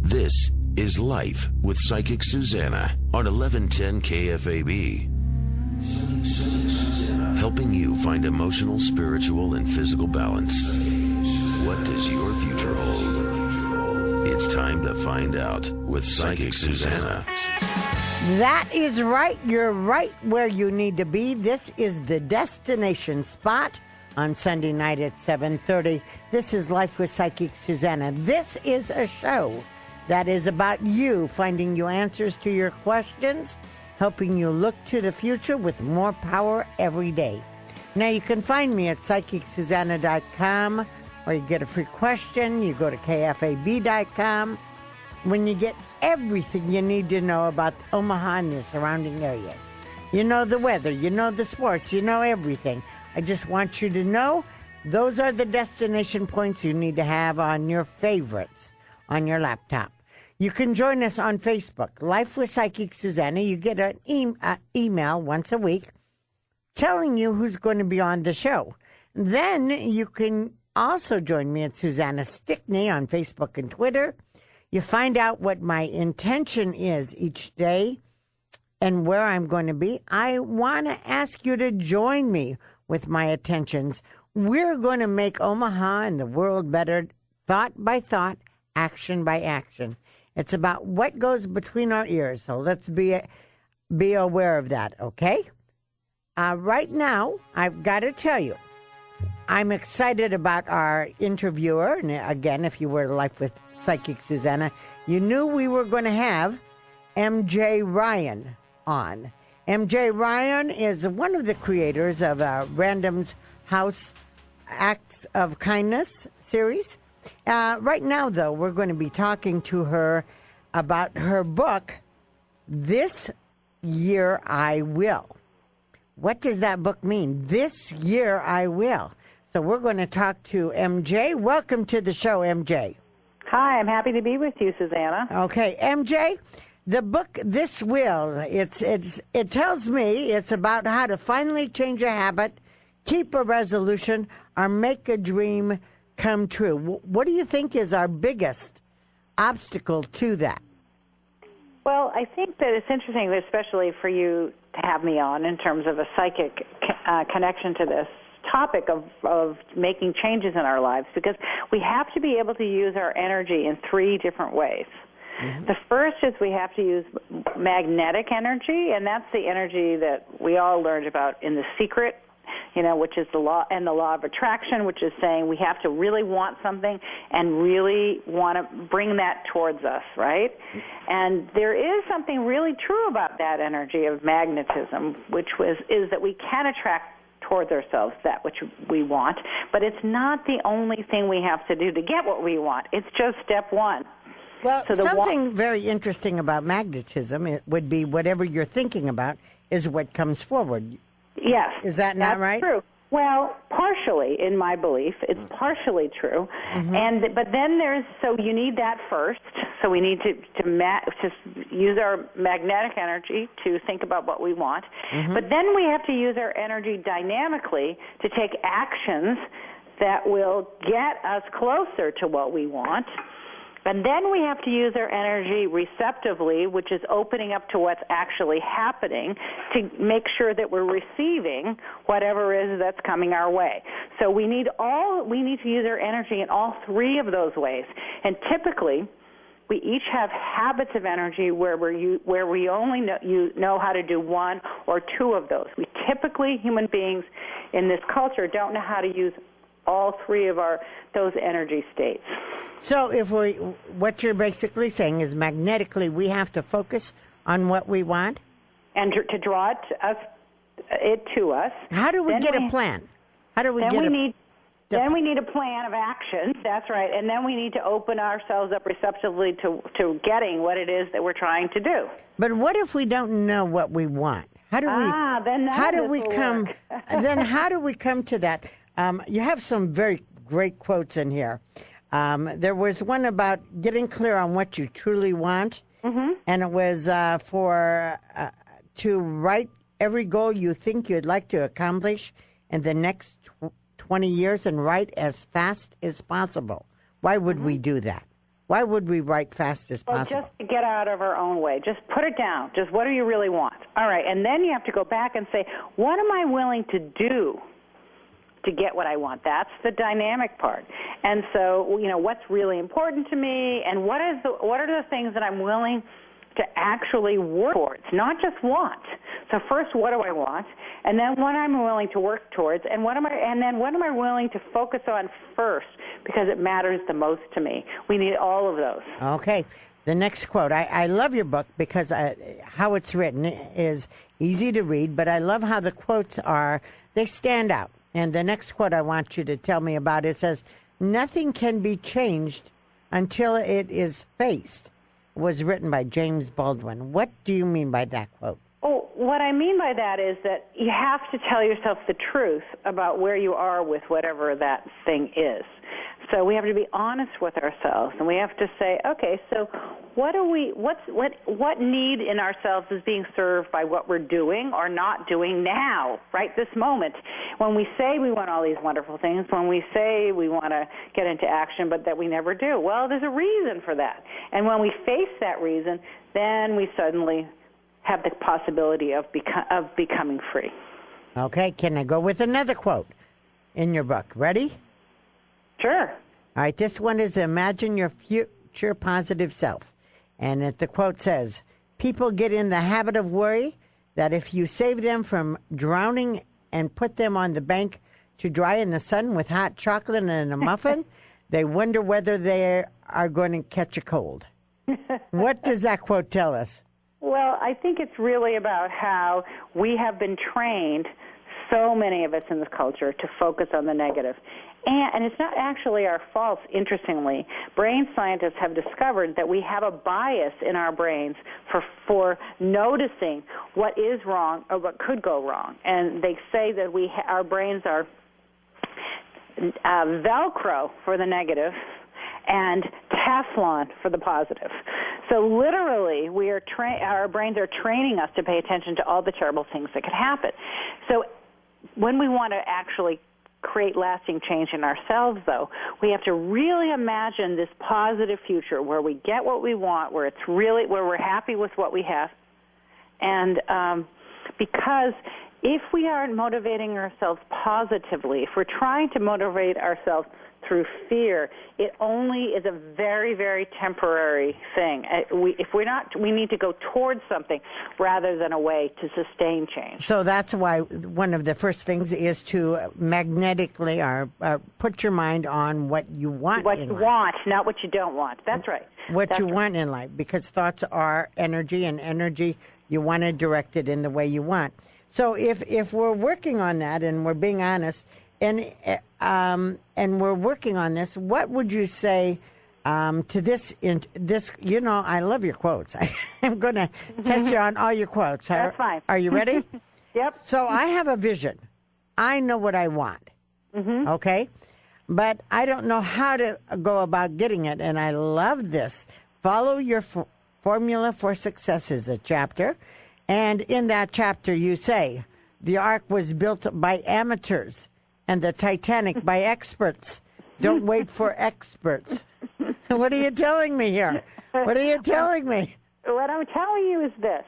This is Life with Psychic Suzanna on 1110 KFAB. Helping you find emotional, spiritual, and physical balance. What does your future hold? It's time to find out with Psychic Suzanna. That is right. You're right where you need to be. This is the destination spot on Sunday night at 7:30. This is Life with Psychic Suzanna. This is a show that is about you, finding you answers to your questions, helping you look to the future with more power every day. Now, you can find me at PsychicSusanna.com, or you get a free question, you go to KFAB.com. When you get everything you need to know about Omaha and the surrounding areas. You know the weather, you know the sports, you know everything. I just want you to know those are the destination points you need to have on your favorites on your laptop. You can join us on Facebook, Life with Psychic Suzanna. You get an email once a week telling you who's going to be on the show. Then you can also join me at Susanna Stickney on Facebook and Twitter. You find out what my intention is each day and where I'm going to be. I want to ask you to join me with my attentions. We're going to make Omaha and the world better, thought by thought, action by action. It's about what goes between our ears, so let's be aware of that, okay? Right now, I've got to tell you, I'm excited about our interviewer. And again, if you were Life with Psychic Suzanna, you knew we were going to have M.J.Ryan on. M.J.Ryan is one of the creators of Random's House Acts of Kindness series. Right now, though, we're going to be talking to her about her book, This Year I Will. What does that book mean? This Year I Will. So we're going to talk to MJ. Welcome to the show, MJ. Hi, I'm happy to be with you, Susanna. Okay, MJ, the book This Will, it tells me it's about how to finally change a habit, keep a resolution, or make a dream come true. What do you think is our biggest obstacle to that? Well, I think that it's interesting, especially for you to have me on in terms of a psychic connection to this topic of making changes in our lives, because we have to be able to use our energy in three different ways. Mm-hmm. The first is we have to use magnetic energy, and that's the energy that we all learned about in The Secret, which is the law of attraction, which is saying we have to really want something and really want to bring that towards us, right? And there is something really true about that energy of magnetism, is that we can attract towards ourselves that which we want, but it's not the only thing we have to do to get what we want. It's just step one. Well, so something very interesting about magnetism, it would be whatever you're thinking about is what comes forward. Yes. Is that not right? True. Well, partially, in my belief, it's partially true. Mm-hmm. But then so you need that first. So we need to use our magnetic energy to think about what we want. Mm-hmm. But then we have to use our energy dynamically to take actions that will get us closer to what we want. And then we have to use our energy receptively, which is opening up to what's actually happening, to make sure that we're receiving whatever it is that's coming our way. So we need to use our energy in all three of those ways. And typically, we each have habits of energy where we only know how to do one or two of those. We typically, human beings in this culture, don't know how to use all three of those energy states. So what you're basically saying is magnetically we have to focus on what we want? And to draw it to us. How do we get a plan? How do we get a... Then we need a plan of action. That's right. And then we need to open ourselves up receptively to getting what it is that we're trying to do. But what if we don't know what we want? How do we come to that? You have some very great quotes in here. There was one about getting clear on what you truly want, mm-hmm. and it was to write every goal you think you'd like to accomplish in the next 20 years and write as fast as possible. Why would we do that? Why would we write fast as possible? Just to get out of our own way. Just put it down. Just what do you really want? All right, and then you have to go back and say, what am I willing to do to get what I want? That's the dynamic part. And so, what's really important to me, and what are the things that I'm willing to actually work towards, not just want. So first, what do I want? And then what I'm willing to work towards, and then what am I willing to focus on first, because it matters the most to me. We need all of those. Okay. The next quote. I love your book because how it's written is easy to read, but I love how the quotes they stand out. And the next quote I want you to tell me about, it says, nothing can be changed until it is faced. It was written by James Baldwin. What do you mean by that quote? Oh, what I mean by that is that you have to tell yourself the truth about where you are with whatever that thing is. So we have to be honest with ourselves, and we have to say, okay, so what need in ourselves is being served by what we're doing or not doing now, right this moment? When we say we want all these wonderful things, when we say we want to get into action, but that we never do, well, there's a reason for that. And when we face that reason, then we suddenly have the possibility of becoming free. Okay, can I go with another quote in your book? Ready? Sure. All right, this one is imagine your future positive self. And the quote says, people get in the habit of worry that if you save them from drowning and put them on the bank to dry in the sun with hot chocolate and a muffin, they wonder whether they are going to catch a cold. What does that quote tell us? Well, I think it's really about how we have been trained, so many of us in this culture, to focus on the negative. And it's not actually our fault, interestingly. Brain scientists have discovered that we have a bias in our brains for noticing what is wrong or what could go wrong. And they say that our brains are Velcro for the negative and Teflon for the positive. So literally, our brains are training us to pay attention to all the terrible things that could happen. So when we want to actually create lasting change in ourselves, though, we have to really imagine this positive future where we get what we want, where we're happy with what we have. And because if we aren't motivating ourselves positively, if we're trying to motivate ourselves through fear, it only is a very, very temporary thing. We need to go towards something rather than away to sustain change. So that's why one of the first things is to magnetically put your mind on what you want. What you want, not what you don't want. That's right. What you want in life, because thoughts are energy, and energy, you want to direct it in the way you want. So if we're working on that and we're being honest, and we're working on this, what would you say to this? I love your quotes. I'm going to test you on all your quotes. That's fine. Are you ready? Yep. So I have a vision. I know what I want. Mm-hmm. Okay? But I don't know how to go about getting it, and I love this. Follow your formula for success is a chapter. And in that chapter you say, the ark was built by amateurs and the Titanic by experts. Don't wait for experts. What are you telling me here? What are you telling me? What I'm telling you is this.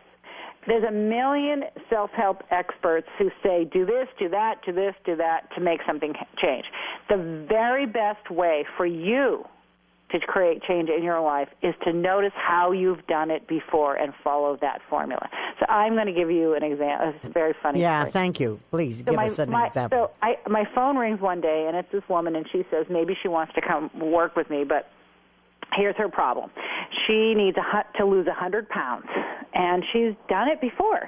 There's a million self-help experts who say, do this, do that, do this, do that, to make something change. The very best way for you to create change in your life is to notice how you've done it before and follow that formula. So I'm going to give you an example. It's a very funny story. Thank you. Please give us an example. So my phone rings one day, and it's this woman, and she says maybe she wants to come work with me, but here's her problem. She needs to lose 100 pounds, and she's done it before.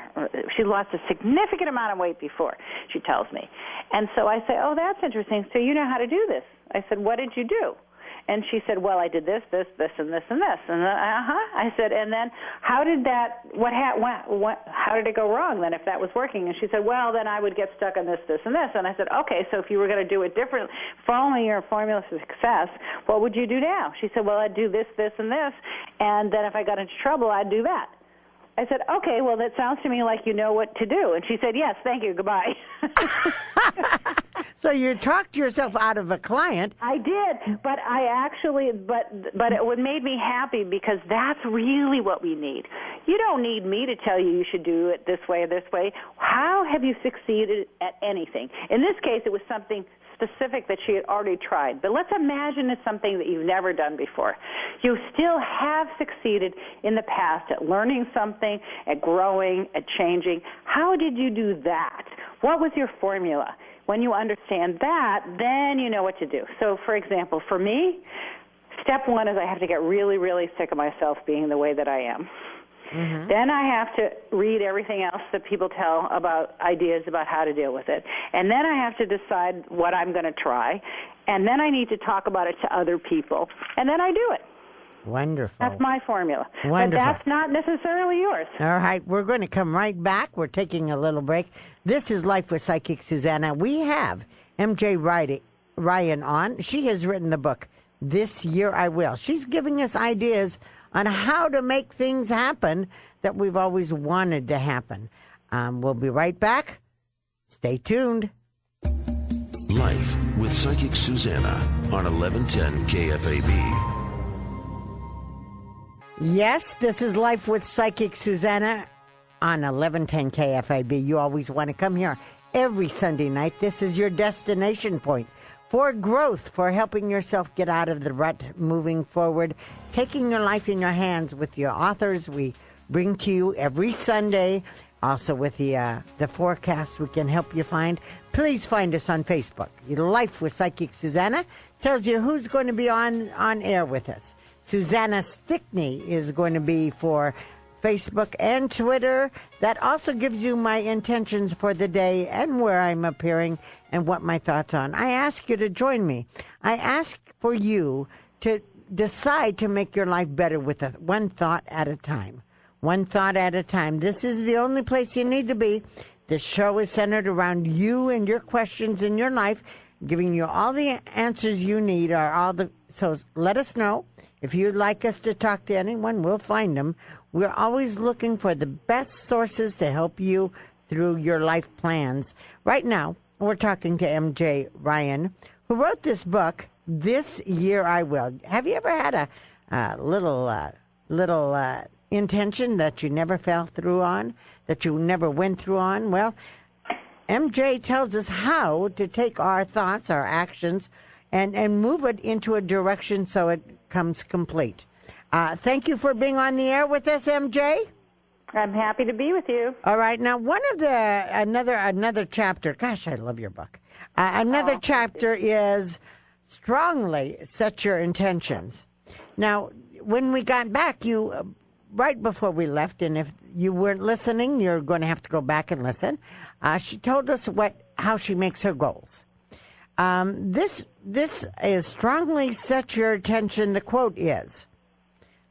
She lost a significant amount of weight before, she tells me. And so I say, oh, that's interesting. So you know how to do this. I said, what did you do? And she said, well, I did this, this, this, and this, and this. And then, I said, and then how did how did it go wrong then if that was working? And she said, well, then I would get stuck on this, this, and this. And I said, okay, so if you were going to do it different, following your formula for success, what would you do now? She said, well, I'd do this, this, and this. And then if I got into trouble, I'd do that. I said, okay, well, that sounds to me like you know what to do. And she said, yes, thank you, goodbye. So you talked yourself out of a client. I did, but I actually, but it made me happy because that's really what we need. You don't need me to tell you should do it this way or this way. How have you succeeded at anything? In this case, it was something specific that she had already tried. But let's imagine it's something that you've never done before. You still have succeeded in the past at learning something, at growing, at changing. How did you do that? What was your formula? When you understand that, then you know what to do. So, for example, for me, step one is I have to get really, really sick of myself being the way that I am. Mm-hmm. Then I have to read everything else that people tell about ideas about how to deal with it. And then I have to decide what I'm going to try. And then I need to talk about it to other people. And then I do it. Wonderful. That's my formula. Wonderful. But that's not necessarily yours. All right. We're going to come right back. We're taking a little break. This is Life with Psychic Suzanna. We have M.J.Ryan on. She has written the book, This Year I Will. She's giving us ideas on how to make things happen that we've always wanted to happen. We'll be right back. Stay tuned. Life with Psychic Suzanna on 1110 KFAB. Yes, this is Life with Psychic Suzanna on 1110 KFAB. You always want to come here every Sunday night. This is your destination point for growth, for helping yourself get out of the rut, moving forward, taking your life in your hands with your authors. We bring to you every Sunday, also with the forecast we can help you find. Please find us on Facebook. Life with Psychic Suzanna tells you who's going to be on air with us. Suzanna Stickney is going to be for Facebook and Twitter. That also gives you my intentions for the day and where I'm appearing and what my thoughts on. I ask you to join me. I ask for you to decide to make your life better with one thought at a time. One thought at a time. This is the only place you need to be. This show is centered around you and your questions in your life, giving you all the answers you need. So let us know. If you'd like us to talk to anyone, we'll find them. We're always looking for the best sources to help you through your life plans. Right now, we're talking to M.J.Ryan, who wrote this book, This Year I Will. Have you ever had a little intention that you never fell through on, that you never went through on? Well, MJ tells us how to take our thoughts, our actions, and move it into a direction so it comes complete. Thank you for being on the air with us, MJ. I'm happy to be with you. All right. Now, another chapter. Gosh, I love your book. Another chapter is strongly set your intentions. Now, when we got back, you right before we left, and if you weren't listening, you're going to have to go back and listen. She told us how she makes her goals. This is strongly set your attention. The quote is,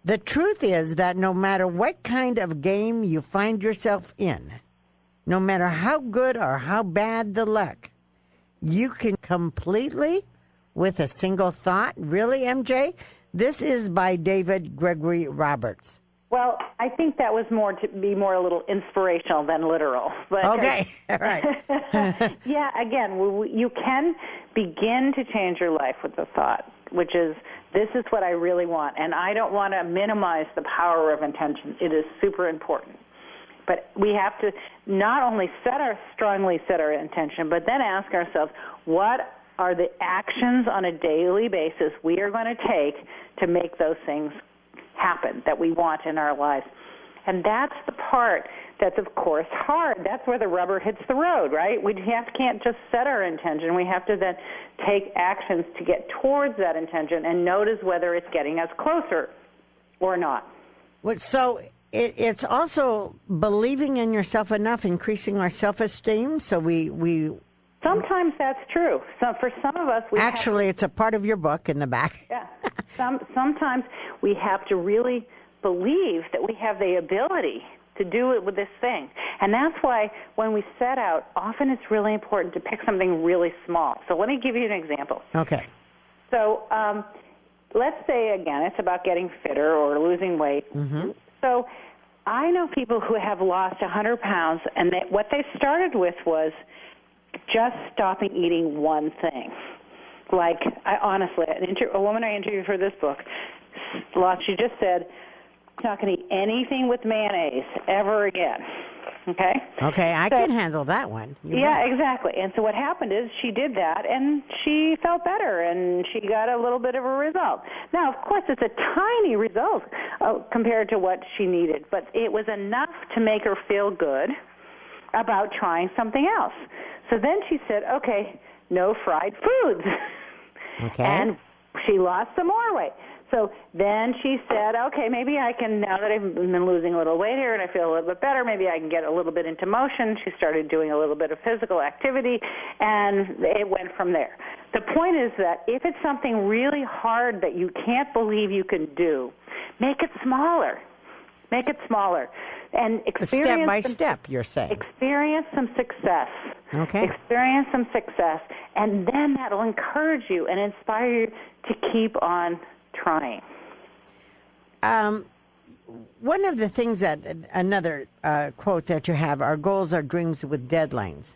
"The truth is that no matter what kind of game you find yourself in, no matter how good or how bad the luck, you can completely with a single thought." Really, MJ? This is by David Gregory Roberts. Well, I think that was more a little inspirational than literal. But okay, all right. Yeah, again, you can begin to change your life with a thought, which is, this is what I really want. And I don't want to minimize the power of intention. It is super important. But we have to not only strongly set our intention, but then ask ourselves, what are the actions on a daily basis we are going to take to make those things happen that we want in our lives? And that's the part that's, of course, hard. That's where the rubber hits the road, right? We can't just set our intention. We have to then take actions to get towards that intention and notice whether it's getting us closer or not. So it's also believing in yourself enough, increasing our self-esteem, so we Sometimes that's true. So for some of us, it's a part of your book in the back. Yeah. Sometimes we have to really believe that we have the ability to do it with this thing. And that's why when we set out, often it's really important to pick something really small. So let me give you an example. Okay. So let's say, again, it's about getting fitter or losing weight. Mm-hmm. So I know people who have lost 100 pounds, and what they started with was just stopping eating one thing. Like, honestly, a woman I interviewed for this book, she just said, I'm not going to eat anything with mayonnaise ever again. Okay? Okay, I can handle that one. Exactly. And so what happened is she did that, and she felt better, and she got a little bit of a result. Now, of course, it's a tiny result compared to what she needed, but it was enough to make her feel good about trying something else. So then she said, okay, no fried foods. Okay. And she lost some more weight. So then she said, okay, maybe I can, now that I've been losing a little weight here and I feel a little bit better, maybe I can get a little bit into motion. She started doing a little bit of physical activity, and it went from there. The point is that if it's something really hard that you can't believe you can do, make it smaller. Make it smaller. And experience step by step, you're saying. Experience some success. Okay. Experience some success, and then that'll encourage you and inspire you to keep on trying. One of the things another quote that you have, our goals are dreams with deadlines.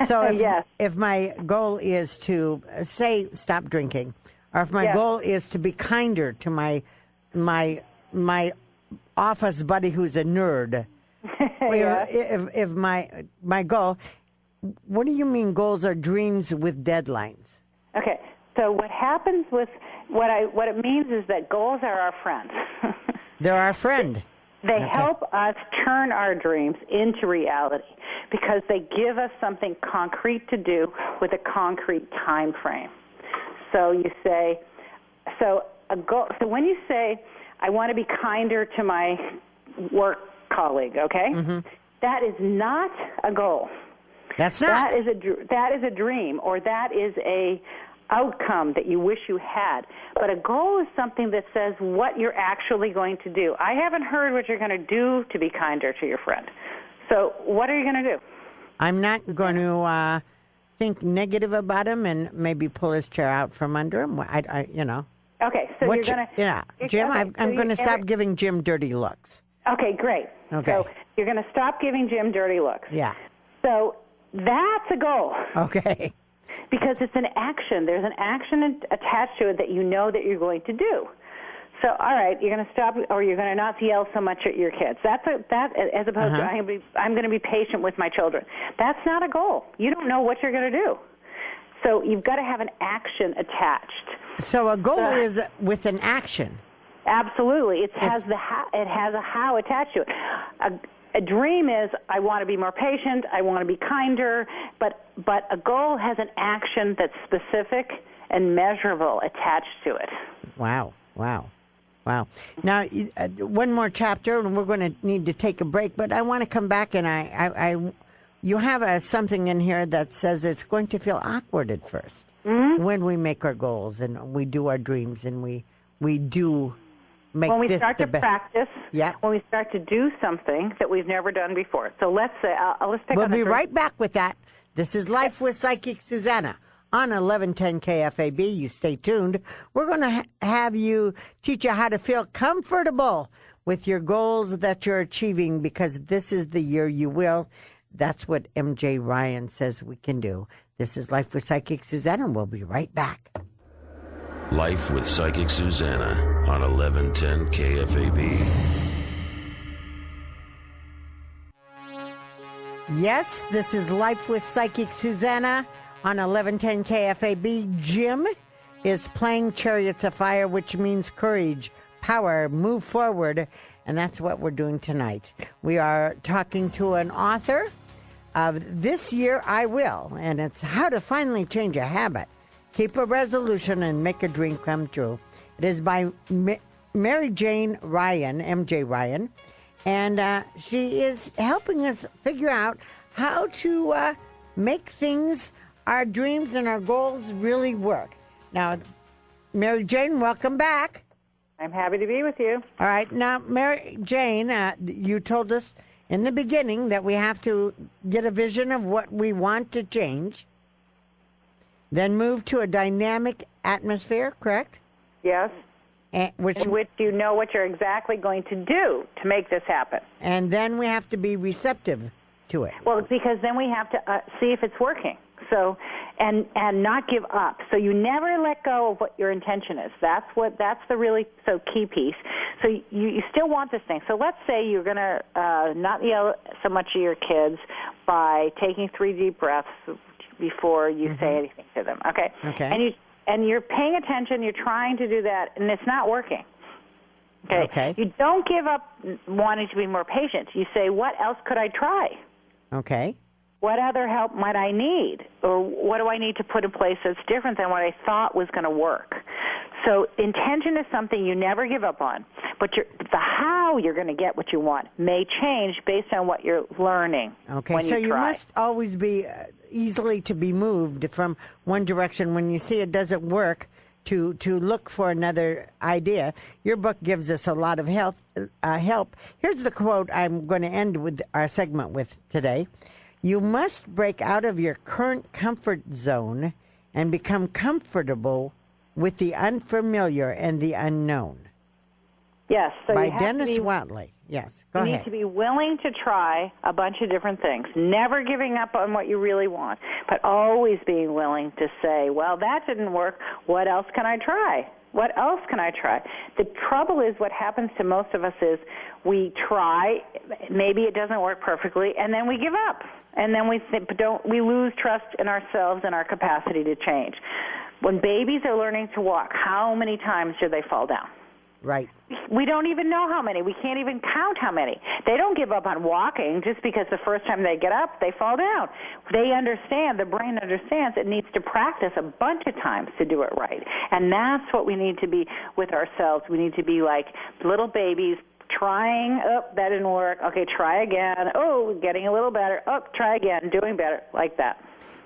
So if my goal is to, say, stop drinking, or if my goal is to be kinder to my office buddy who's a nerd, if my goal, what do you mean goals are dreams with deadlines? Okay, so what happens with what it means is that goals are our friends. They're our friend. They help us turn our dreams into reality because they give us something concrete to do with a concrete time frame. So you say, so when you say, I want to be kinder to my work colleague, okay? Mm-hmm. That is not a goal. That's not. That is a dream, or that is a outcome that you wish you had. But a goal is something that says what you're actually going to do. I haven't heard what you're going to do to be kinder to your friend. So what are you going to do? I'm not going to think negative about him and maybe pull his chair out from under him. Okay, so you're going to... Yeah, Jim, okay, I'm going to stop giving Jim dirty looks. Okay, great. Okay. So you're going to stop giving Jim dirty looks. Yeah. So that's a goal. Okay. Because it's an action. There's an action attached to it that you know that you're going to do. So, all right, you're going to stop, or you're going to not yell so much at your kids. That as opposed to I'm going to be patient with my children. That's not a goal. You don't know what you're going to do. So you've got to have an action attached. So a goal is with an action. Absolutely. It has a how attached to it. A dream is I want to be more patient, I want to be kinder, but a goal has an action that's specific and measurable attached to it. Wow. Now, one more chapter, and we're going to need to take a break, but I want to come back, and you have something in here that says it's going to feel awkward at first when we make our goals and we do our dreams and we do make when we this start to practice, when we start to do something that we've never done before. So let's say, let's pick We'll on be right back with that. This is Life with Psychic Suzanna on 1110 KFAB. You stay tuned. We're going to have you teach you how to feel comfortable with your goals that you're achieving, because this is the year you will. That's what M.J.Ryan says we can do. This is Life with Psychic Suzanna, and we'll be right back. Life with Psychic Suzanna on 1110 KFAB. Yes, this is Life with Psychic Suzanna on 1110 KFAB. Jim is playing Chariots of Fire, which means courage, power, move forward, and that's what we're doing tonight. We are talking to an author of This Year I Will, and it's how to finally change a habit, keep a resolution, and make a dream come true. It is by Mary Jane Ryan, M.J. Ryan, and she is helping us figure out how to make things, our dreams and our goals, really work. Now, Mary Jane, welcome back. I'm happy to be with you. All right. Now, Mary Jane, you told us in the beginning that we have to get a vision of what we want to change, then move to a dynamic atmosphere, correct? Yes. In which you know what you're exactly going to do to make this happen. And then we have to be receptive to it. Well, because then we have to see if it's working. So, and not give up. So you never let go of what your intention is. That's the really key piece. So you still want this thing. So let's say you're going to not yell so much at your kids by taking 3 deep breaths before you say anything to them. Okay. And you're paying attention. You're trying to do that, and it's not working. Okay. You don't give up wanting to be more patient. You say, what else could I try? Okay. What other help might I need? Or what do I need to put in place that's different than what I thought was going to work? So intention is something you never give up on. But the how you're going to get what you want may change based on what you're learning. Okay, when so you try. must always be easily to be moved from one direction when you see it doesn't work to look for another idea. Your book gives us a lot of help. Here's the quote I'm going to end with our segment with today. You must break out of your current comfort zone and become comfortable with the unfamiliar and the unknown. Yes. So by Dennis Watley. Yes, go ahead. You need to be willing to try a bunch of different things, never giving up on what you really want, but always being willing to say, well, that didn't work. What else can I try? What else can I try? The trouble is what happens to most of us is we try, maybe it doesn't work perfectly, and then we give up. And then we lose trust in ourselves and our capacity to change. When babies are learning to walk, how many times do they fall down? Right. We don't even know how many. We can't even count how many. They don't give up on walking just because the first time they get up, they fall down. They understand, the brain understands it needs to practice a bunch of times to do it right. And that's what we need to be with ourselves. We need to be like little babies trying, that didn't work. Okay, try again. Getting a little better. Try again, doing better, like that.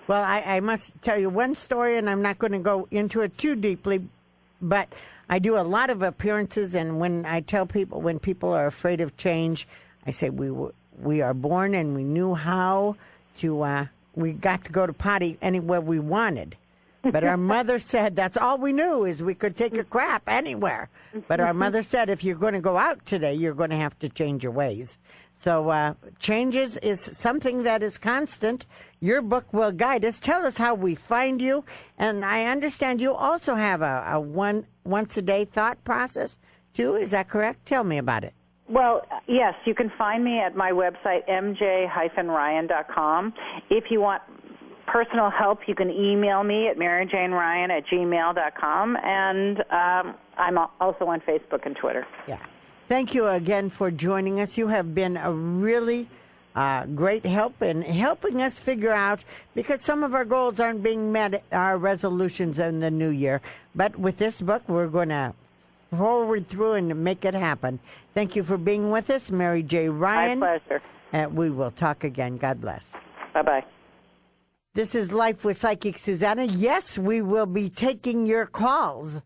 Well, I must tell you one story, and I'm not going to go into it too deeply, but I do a lot of appearances, and when I tell people, when people are afraid of change, I say we are born and we knew how to, we got to go to potty anywhere we wanted. But our mother said that's all we knew is we could take a crap anywhere. But our mother said if you're going to go out today, you're going to have to change your ways. So changes is something that is constant. Your book will guide us. Tell us how we find you. And I understand you also have a once-a-day thought process, too. Is that correct? Tell me about it. Well, yes, you can find me at my website, mj-ryan.com. If you want personal help, you can email me at maryjaneryan@gmail.com, and I'm also on Facebook and Twitter. Yeah. Thank you again for joining us. You have been a really great help in helping us figure out, because some of our goals aren't being met, our resolutions in the new year. But with this book, we're going to forward through and make it happen. Thank you for being with us, Mary J. Ryan. My pleasure. We will talk again. God bless. Bye-bye. This is Life with Psychic Suzanna. Yes, we will be taking your calls.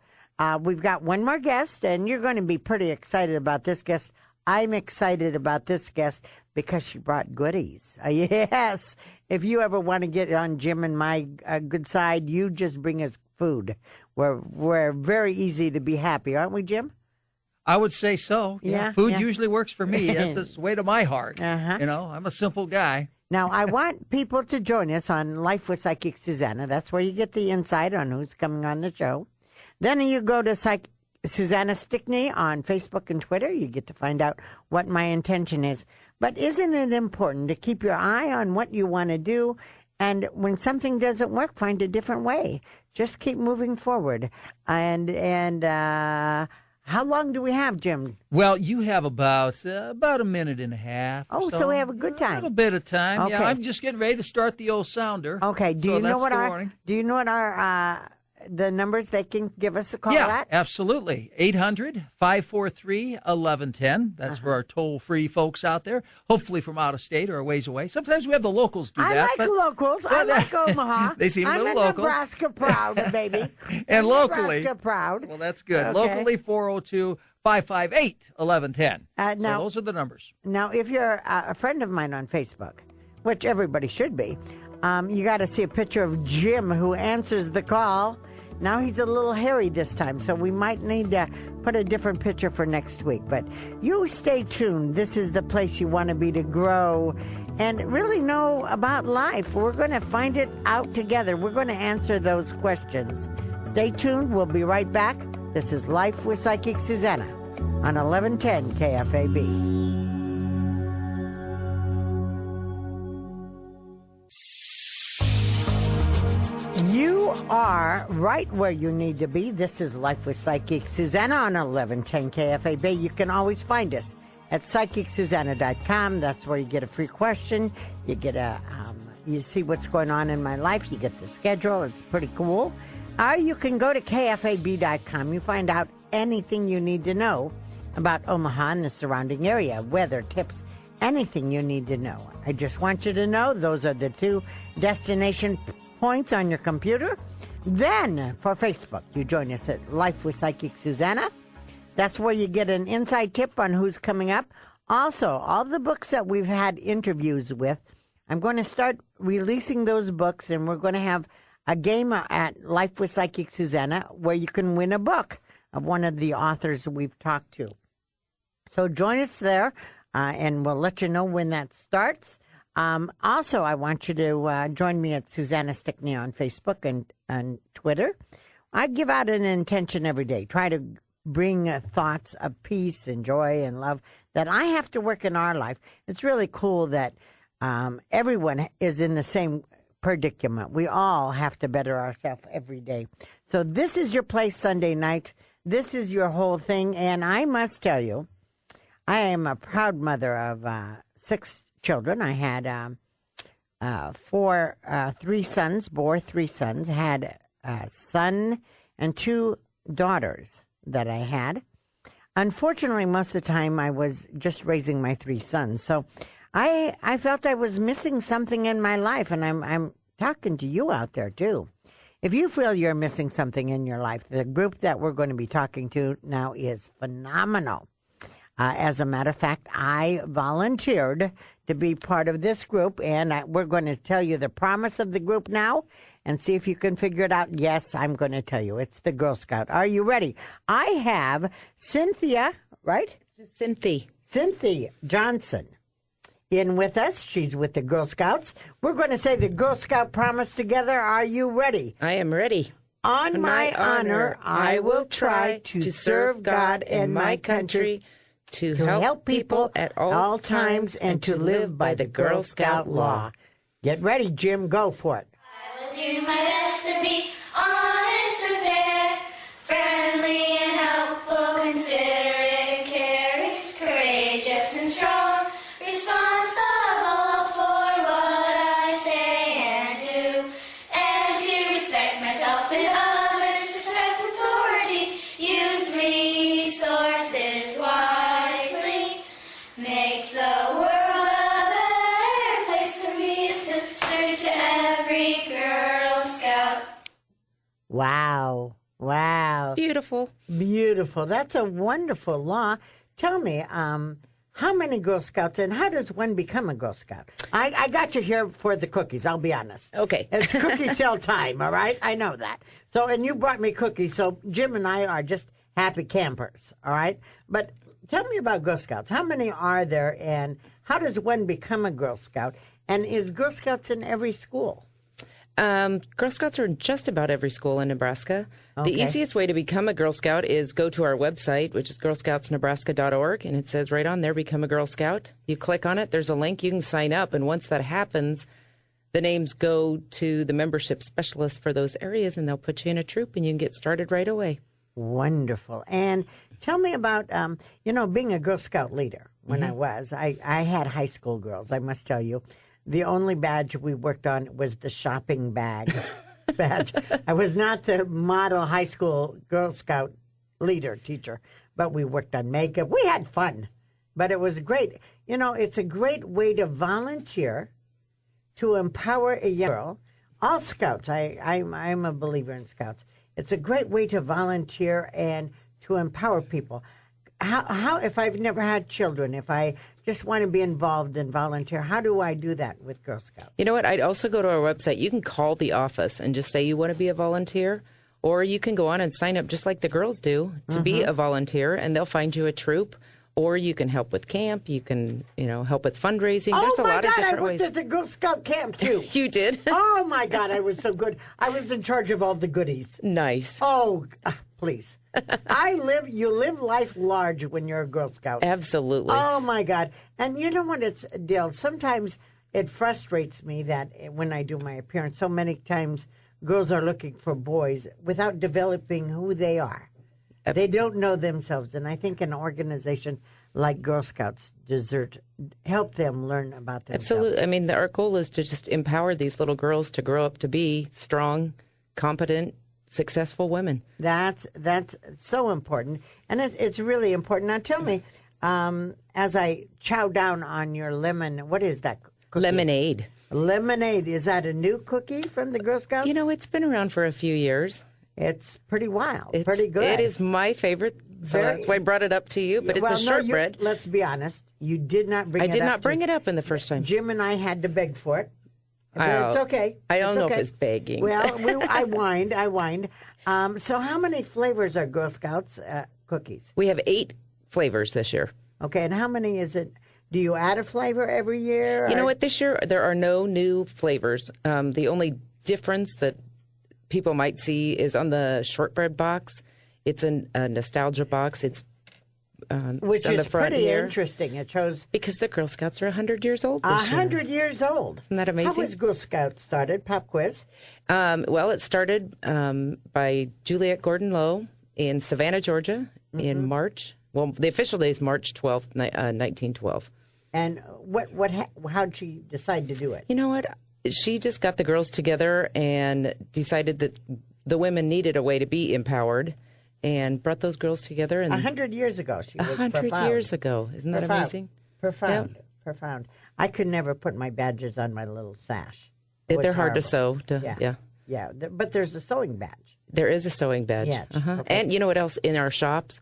We've got one more guest, and you're going to be pretty excited about this guest. I'm excited about this guest because she brought goodies. Yes. If you ever want to get on Jim and my good side, you just bring us food. We're very easy to be happy, aren't we, Jim? I would say so. Yeah. Food usually works for me. That's the way to my heart. Uh-huh. You know, I'm a simple guy. Now, I want people to join us on Life with Psychic Suzanna. That's where you get the insight on who's coming on the show. Then you go to Susanna Stickney on Facebook and Twitter. You get to find out what my intention is. But isn't it important to keep your eye on what you want to do? And when something doesn't work, find a different way. Just keep moving forward. And how long do we have, Jim? Well, you have about a minute and a half. Oh, so we have a good time. A little bit of time. Okay. Yeah, I'm just getting ready to start the old sounder. Okay. Do you know what our the numbers they can give us a call at? Yeah, absolutely. 800-543-1110. That's for our toll-free folks out there, hopefully from out of state or a ways away. Sometimes we have the locals do that. I like locals. I like Omaha. They seem a little local. I'm Nebraska proud, baby. And locally. Nebraska proud. Well, that's good. Okay. Locally, 402-558-1110. Now, so those are the numbers. Now, if you're a friend of mine on Facebook, which everybody should be, you got to see a picture of Jim who answers the call. Now he's a little hairy this time, so we might need to put a different picture for next week. But you stay tuned. This is the place you want to be to grow and really know about life. We're going to find it out together. We're going to answer those questions. Stay tuned. We'll be right back. This is Life with Psychic Suzanna on 1110 KFAB. You are right where you need to be. This is Life with Psychic Suzanna on 1110 KFAB. You can always find us at psychicsusanna.com. That's where you get a free question. You get you see what's going on in my life. You get the schedule. It's pretty cool. Or you can go to KFAB.com. You find out anything you need to know about Omaha and the surrounding area, weather, tips, anything you need to know. I just want you to know those are the two destination points on your computer. Then for Facebook, you join us at Life with Psychic Suzanna. That's where you get an inside tip on who's coming up. Also, all the books that we've had interviews with, I'm going to start releasing those books, and we're going to have a game at Life with Psychic Suzanna where you can win a book of one of the authors we've talked to. So join us there, and we'll let you know when that starts. Also, I want you to join me at Susanna Stickney on Facebook and Twitter. I give out an intention every day. Try to bring thoughts of peace and joy and love that I have to work in our life. It's really cool that everyone is in the same predicament. We all have to better ourselves every day. So this is your place Sunday night. This is your whole thing. And I must tell you, I am a proud mother of 6 children. I had three sons, bore 3 sons, had a son and 2 daughters that I had. Unfortunately, most of the time I was just raising my 3 sons. So I felt I was missing something in my life, and I'm talking to you out there too. If you feel you're missing something in your life, the group that we're going to be talking to now is phenomenal. As a matter of fact, I volunteered to be part of this group, and we're going to tell you the promise of the group now and see if you can figure it out. Yes, I'm going to tell you. It's the Girl Scout. Are you ready? I have Cynthia, right? Cynthia Johnson in with us. She's with the Girl Scouts. We're going to say the Girl Scout promise together. Are you ready? I am ready. On my honor, I will try to serve God and my country, to help people at all times, and to live by the Girl Scout law. Get ready, Jim. Go for it. I will do my best to be honest and fair, friendly and helpful, considerate and caring, courageous and strong, responsible for what I say and do, and to respect myself and others, respect authority, use resources wisely, make the world a better place to be a sister to every Girl Scout. Wow. Beautiful. That's a wonderful law. Tell me, how many Girl Scouts, and how does one become a Girl Scout? I got you here for the cookies, I'll be honest. Okay. It's cookie sale time, all right? I know that. So, and you brought me cookies, so Jim and I are just happy campers, all right? But tell me about Girl Scouts. How many are there, and how does one become a Girl Scout? And is Girl Scouts in every school? Girl Scouts are in just about every school in Nebraska. Okay. The easiest way to become a Girl Scout is go to our website, which is girlscoutsnebraska.org, and it says right on there, Become a Girl Scout. You click on it, there's a link, you can sign up, and once that happens, the names go to the membership specialist for those areas, and they'll put you in a troop, and you can get started right away. Wonderful. And tell me about, being a Girl Scout leader. When I had high school girls, I must tell you. The only badge we worked on was the shopping bag badge. I was not the model high school Girl Scout teacher, but we worked on makeup. We had fun, but it was great. It's a great way to volunteer, to empower a young girl. All Scouts, I'm a believer in Scouts. It's a great way to volunteer and to empower people. How if I've never had children, if I just want to be involved and volunteer, how do I do that with Girl Scouts? You know what? I'd also go to our website. You can call the office and just say you want to be a volunteer, Or you can go on and sign up just like the girls do to be a volunteer, and they'll find you a troop. Or you can help with camp. You can, help with fundraising. There's a lot of different ways. I worked at the Girl Scout camp, too. You did? Oh, my God, I was so good. I was in charge of all the goodies. Nice. Oh, please. You live life large when you're a Girl Scout. Absolutely. Oh, my God. And you know what, Dale, sometimes it frustrates me that when I do my appearance, so many times girls are looking for boys without developing who they are. They don't know themselves, and I think an organization like Girl Scouts help them learn about themselves. Absolutely. I mean, our goal is to just empower these little girls to grow up to be strong, competent, successful women. That's so important, and it's really important. Now, tell me, as I chow down on your what is that cookie? Lemonade. Lemonade. Is that a new cookie from the Girl Scouts? It's been around for a few years. It's pretty wild, pretty good. It is my favorite, so that's why I brought it up to you. But it's a shortbread. Let's be honest. You did not bring it up. I did not bring it up in the first time. Jim and I had to beg for it. But it's okay. I don't know if it's begging. Well, I whined. So how many flavors are Girl Scouts cookies? We have 8 flavors this year. Okay, and how many is it? Do you add a flavor every year? You know what? This year there are no new flavors. The only difference that people might see is on the shortbread box. It's a nostalgia box. It's which on is the front pretty here. Interesting. It shows because the Girl Scouts are 100 years old this 100 years old. Isn't that amazing? How was Girl Scouts started? Pop quiz. Well, it started by Juliet Gordon Lowe in Savannah, Georgia, in March. Well, the official day is March 12th, 1912. And how'd she decide to do it? You know what? She just got the girls together and decided that the women needed a way to be empowered and brought those girls together. And 100 years ago, she was 100 years ago. Isn't that amazing? Profound. Yep. Profound. I could never put my badges on my little sash. They're hard to sew. Yeah, but there's a sewing badge. There is a sewing badge. Yeah. Okay. And you know what else? In our shops,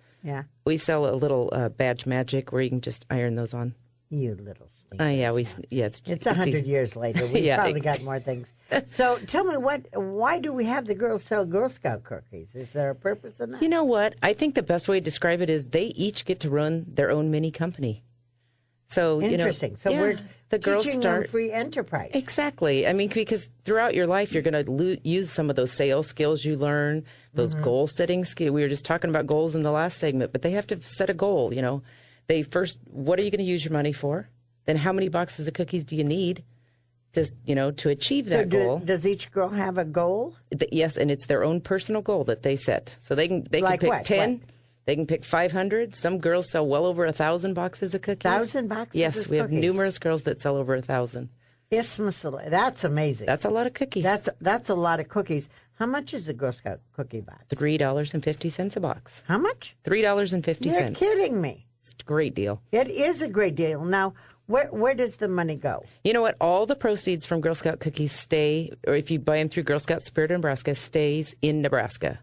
we sell a little badge magic where you can just iron those on. You little sleep. It's 100 years later. We've probably got more things. So tell me, why do we have the girls sell Girl Scout cookies? Is there a purpose in that? You know what? I think the best way to describe it is they each get to run their own mini company. So interesting. We're teaching them free enterprise. Exactly. I mean, because throughout your life, you're going to use some of those sales skills you learn, those goal setting skills. We were just talking about goals in the last segment, but they have to set a goal. They first, what are you going to use your money for? Then how many boxes of cookies do you need to achieve that goal? Does each girl have a goal? Yes, and it's their own personal goal that they set. So they can pick 10. They can pick 500. Some girls sell well over 1,000 boxes of cookies. 1,000 boxes Yes, of we have cookies. numerous girls that sell over 1,000. That's amazing. That's a lot of cookies. That's a lot of cookies. How much is a Girl Scout cookie box? $3.50 a box. How much? $3.50. You're kidding me. It's a great deal. It is a great deal. Now, where does the money go? You know what? All the proceeds from Girl Scout cookies stay, or if you buy them through Girl Scout Spirit of Nebraska, stays in Nebraska.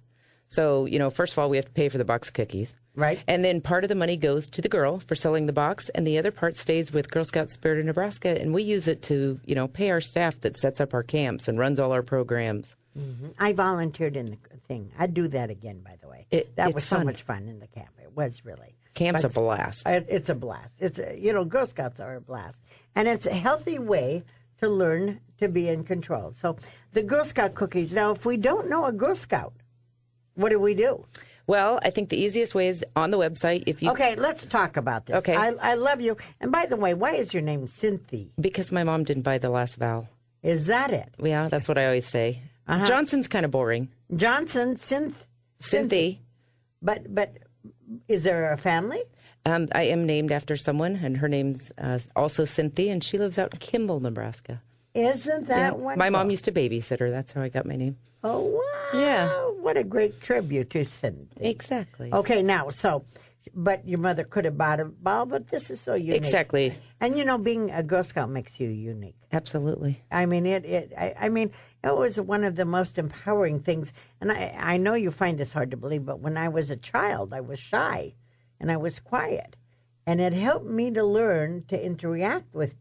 So, first of all, we have to pay for the box of cookies. Right. And then part of the money goes to the girl for selling the box, and the other part stays with Girl Scout Spirit of Nebraska, and we use it to, pay our staff that sets up our camps and runs all our programs. Mm-hmm. I volunteered in the thing. I'd do that again, by the way. That was so much fun in the camp. It was really. Camp's a blast. It's a blast. Girl Scouts are a blast. And it's a healthy way to learn to be in control. So the Girl Scout cookies. Now, if we don't know a Girl Scout, what do we do? Well, I think the easiest way is on the website. Okay, let's talk about this. Okay. I love you. And by the way, why is your name Cynthia? Because my mom didn't buy the last vowel. Is that it? Yeah, that's what I always say. Uh-huh. Johnson's kind of boring. Johnson, Cynthia. But is there a family? I am named after someone, and her name's also Cynthia, and she lives out in Kimball, Nebraska. Isn't that wonderful? My mom used to babysit her. That's how I got my name. Oh, wow. Yeah. What a great tribute to Cynthia. Exactly. Okay, now, but your mother could have bought a ball, but this is so unique. Exactly. And, being a Girl Scout makes you unique. Absolutely. I mean, it was one of the most empowering things. And I know you find this hard to believe, but when I was a child, I was shy and I was quiet. And it helped me to learn to interact with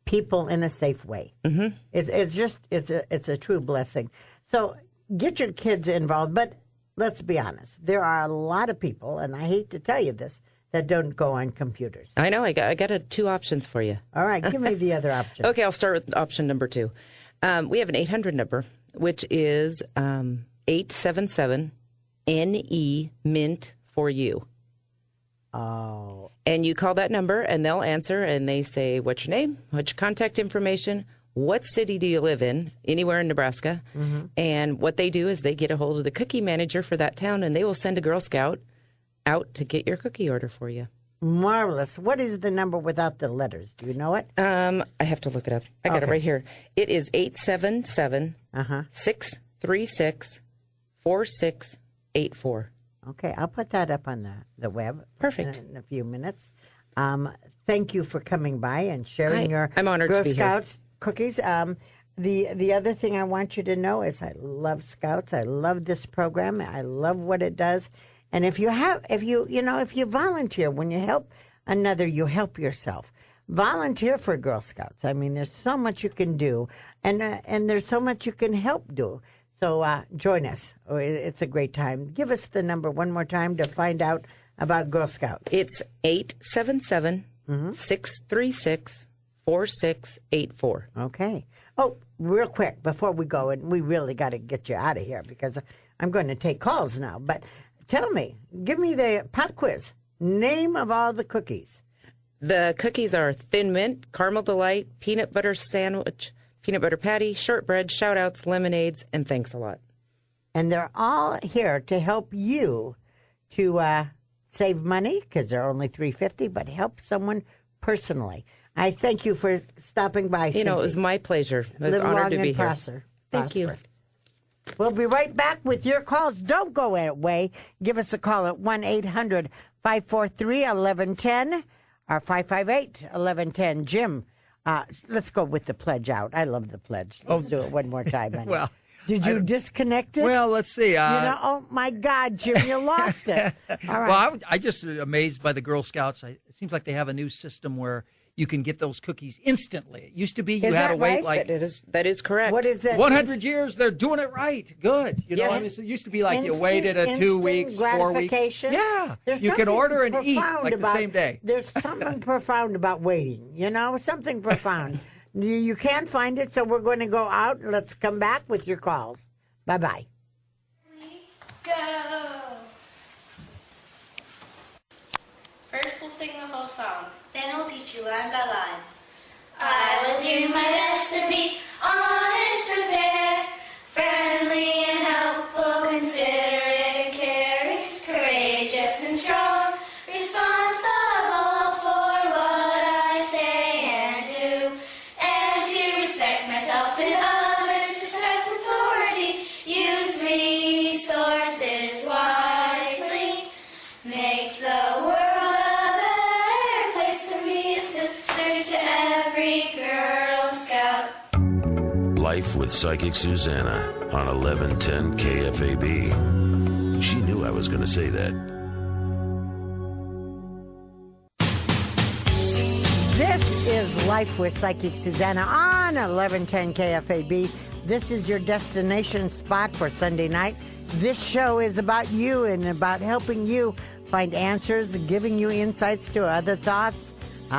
people in a safe way. Mm-hmm. It's a true blessing. So get your kids involved. But let's be honest. There are a lot of people, and I hate to tell you this, that don't go on computers. I know. I got two options for you. All right. Give me the other option. Okay, I'll start with option number 2. We have an 800 number, which is 877-NE-MINT for you. Oh. And you call that number, and they'll answer, and they say, what's your name, what's your contact information, what city do you live in, anywhere in Nebraska. Mm-hmm. And what they do is they get a hold of the cookie manager for that town, and they will send a Girl Scout out to get your cookie order for you. Marvelous. What is the number without the letters? Do you know it? I have to look it up. I got it right here. It is 877-636-4684. Okay, I'll put that up on the web. Perfect. In a few minutes. Thank you for coming by and sharing your I'm honored Girl to be Scouts cookies. The other thing I want you to know is I love Scouts. I love this program. I love what it does. And if you volunteer, when you help another, you help yourself. Volunteer for Girl Scouts. I mean, there's so much you can do, and there's so much you can help do. So join us. It's a great time. Give us the number one more time to find out about Girl Scouts. It's 877-636-4684. Okay. Oh, real quick, before we go, and we really got to get you out of here because I'm going to take calls now. But tell me, give me the pop quiz. Name of all the cookies. The cookies are Thin Mint, Caramel Delight, Peanut Butter Sandwich, Peanut Butter Patty, Shortbread, Shout-Outs, Lemonades, and Thanks a Lot. And they're all here to help you to save money because they're only $3.50, but help someone personally. I thank you for stopping by, Cindy. It was my pleasure. I was honored to be here. Thank you. We'll be right back with your calls. Don't go away. Give us a call at 1-800-543-1110 or 558-1110. Jim, let's go with the pledge out. I love the pledge. Let's do it one more time. Honey. Well, did you disconnect it? Well, let's see. Oh, my God, Jim, you lost it. All right. Well, I just amazed by the Girl Scouts. It seems like they have a new system where you can get those cookies instantly. It used to be you had to wait like... That is correct. What is that? 100 years, they're doing it right. Good. You know, I mean, it used to be like you waited 2 weeks, 4 weeks. Yeah. You can order and eat like the same day. There's something profound about waiting, something profound. You can't find it, so we're going to go out. Let's come back with your calls. Bye-bye. Go. First we'll sing the whole song, then I'll teach you line by line. I will do my best to be honest and fair, friendly and helpful, considerate and caring, courageous and strong, responsible for what I say and do, and to respect myself and others, respect authority, use resources wisely, make the world to every Girl Scout. Life with Psychic Suzanna on 1110 KFAB. She knew I was going to say that. This is Life with Psychic Suzanna on 1110 KFAB. This is your destination spot for Sunday night. This show is about you and about helping you find answers, giving you insights to other thoughts.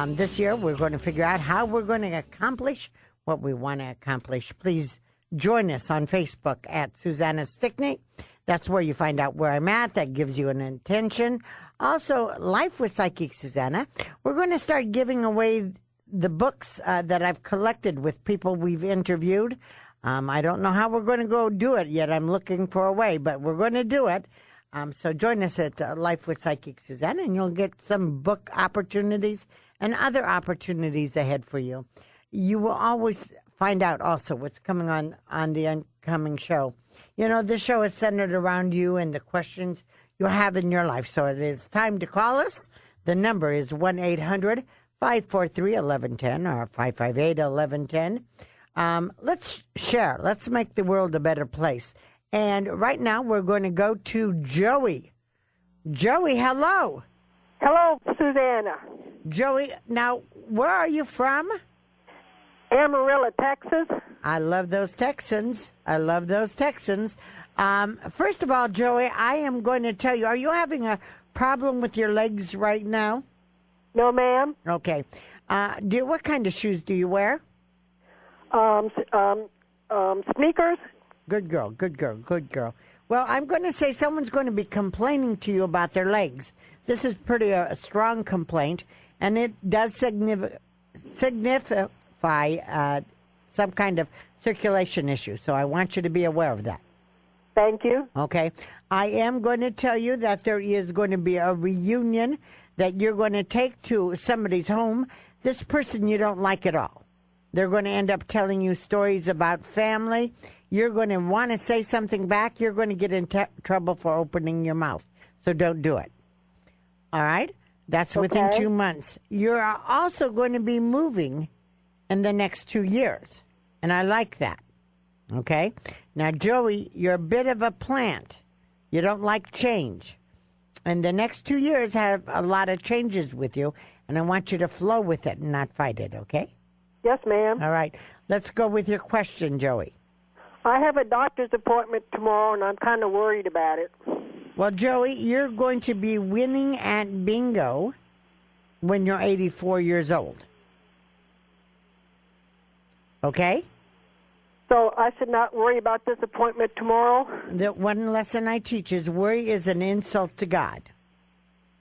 This year, we're going to figure out how we're going to accomplish what we want to accomplish. Please join us on Facebook at Susanna Stickney. That's where you find out where I'm at. That gives you an intention. Also, Life with Psychic Suzanna. We're going to start giving away the books that I've collected with people we've interviewed. I don't know how we're going to go do it yet. I'm looking for a way, but we're going to do it. So join us at Life with Psychic Suzanna, and you'll get some book opportunities and other opportunities ahead for you. You will always find out also what's coming on the upcoming show. This show is centered around you and the questions you have in your life. So it is time to call us. The number is 1-800-543-1110 or 558-1110. Let's share. Let's make the world a better place. And right now we're going to go to Joey. Joey, hello. Hello, Susanna. Joey, now, where are you from? Amarillo, Texas. I love those Texans. First of all, Joey, I am going to tell you, are you having a problem with your legs right now? No, ma'am. Okay. What kind of shoes do you wear? Sneakers. Good girl. Well, I'm going to say someone's going to be complaining to you about their legs. This is pretty a strong complaint, and it does signify some kind of circulation issue. So I want you to be aware of that. Thank you. Okay. I am going to tell you that there is going to be a reunion that you're going to take to somebody's home. This person you don't like at all. They're going to end up telling you stories about family. You're going to want to say something back. You're going to get in trouble for opening your mouth. So don't do it. All right? That's within 2 months. You're also going to be moving in the next 2 years. And I like that. Okay? Now, Joey, you're a bit of a plant. You don't like change. And the next 2 years have a lot of changes with you. And I want you to flow with it and not fight it, okay? Yes, ma'am. All right. Let's go with your question, Joey. I have a doctor's appointment tomorrow, and I'm kind of worried about it. Well, Joey, you're going to be winning at bingo when you're 84 years old. Okay? So I should not worry about this appointment tomorrow? The one lesson I teach is worry is an insult to God.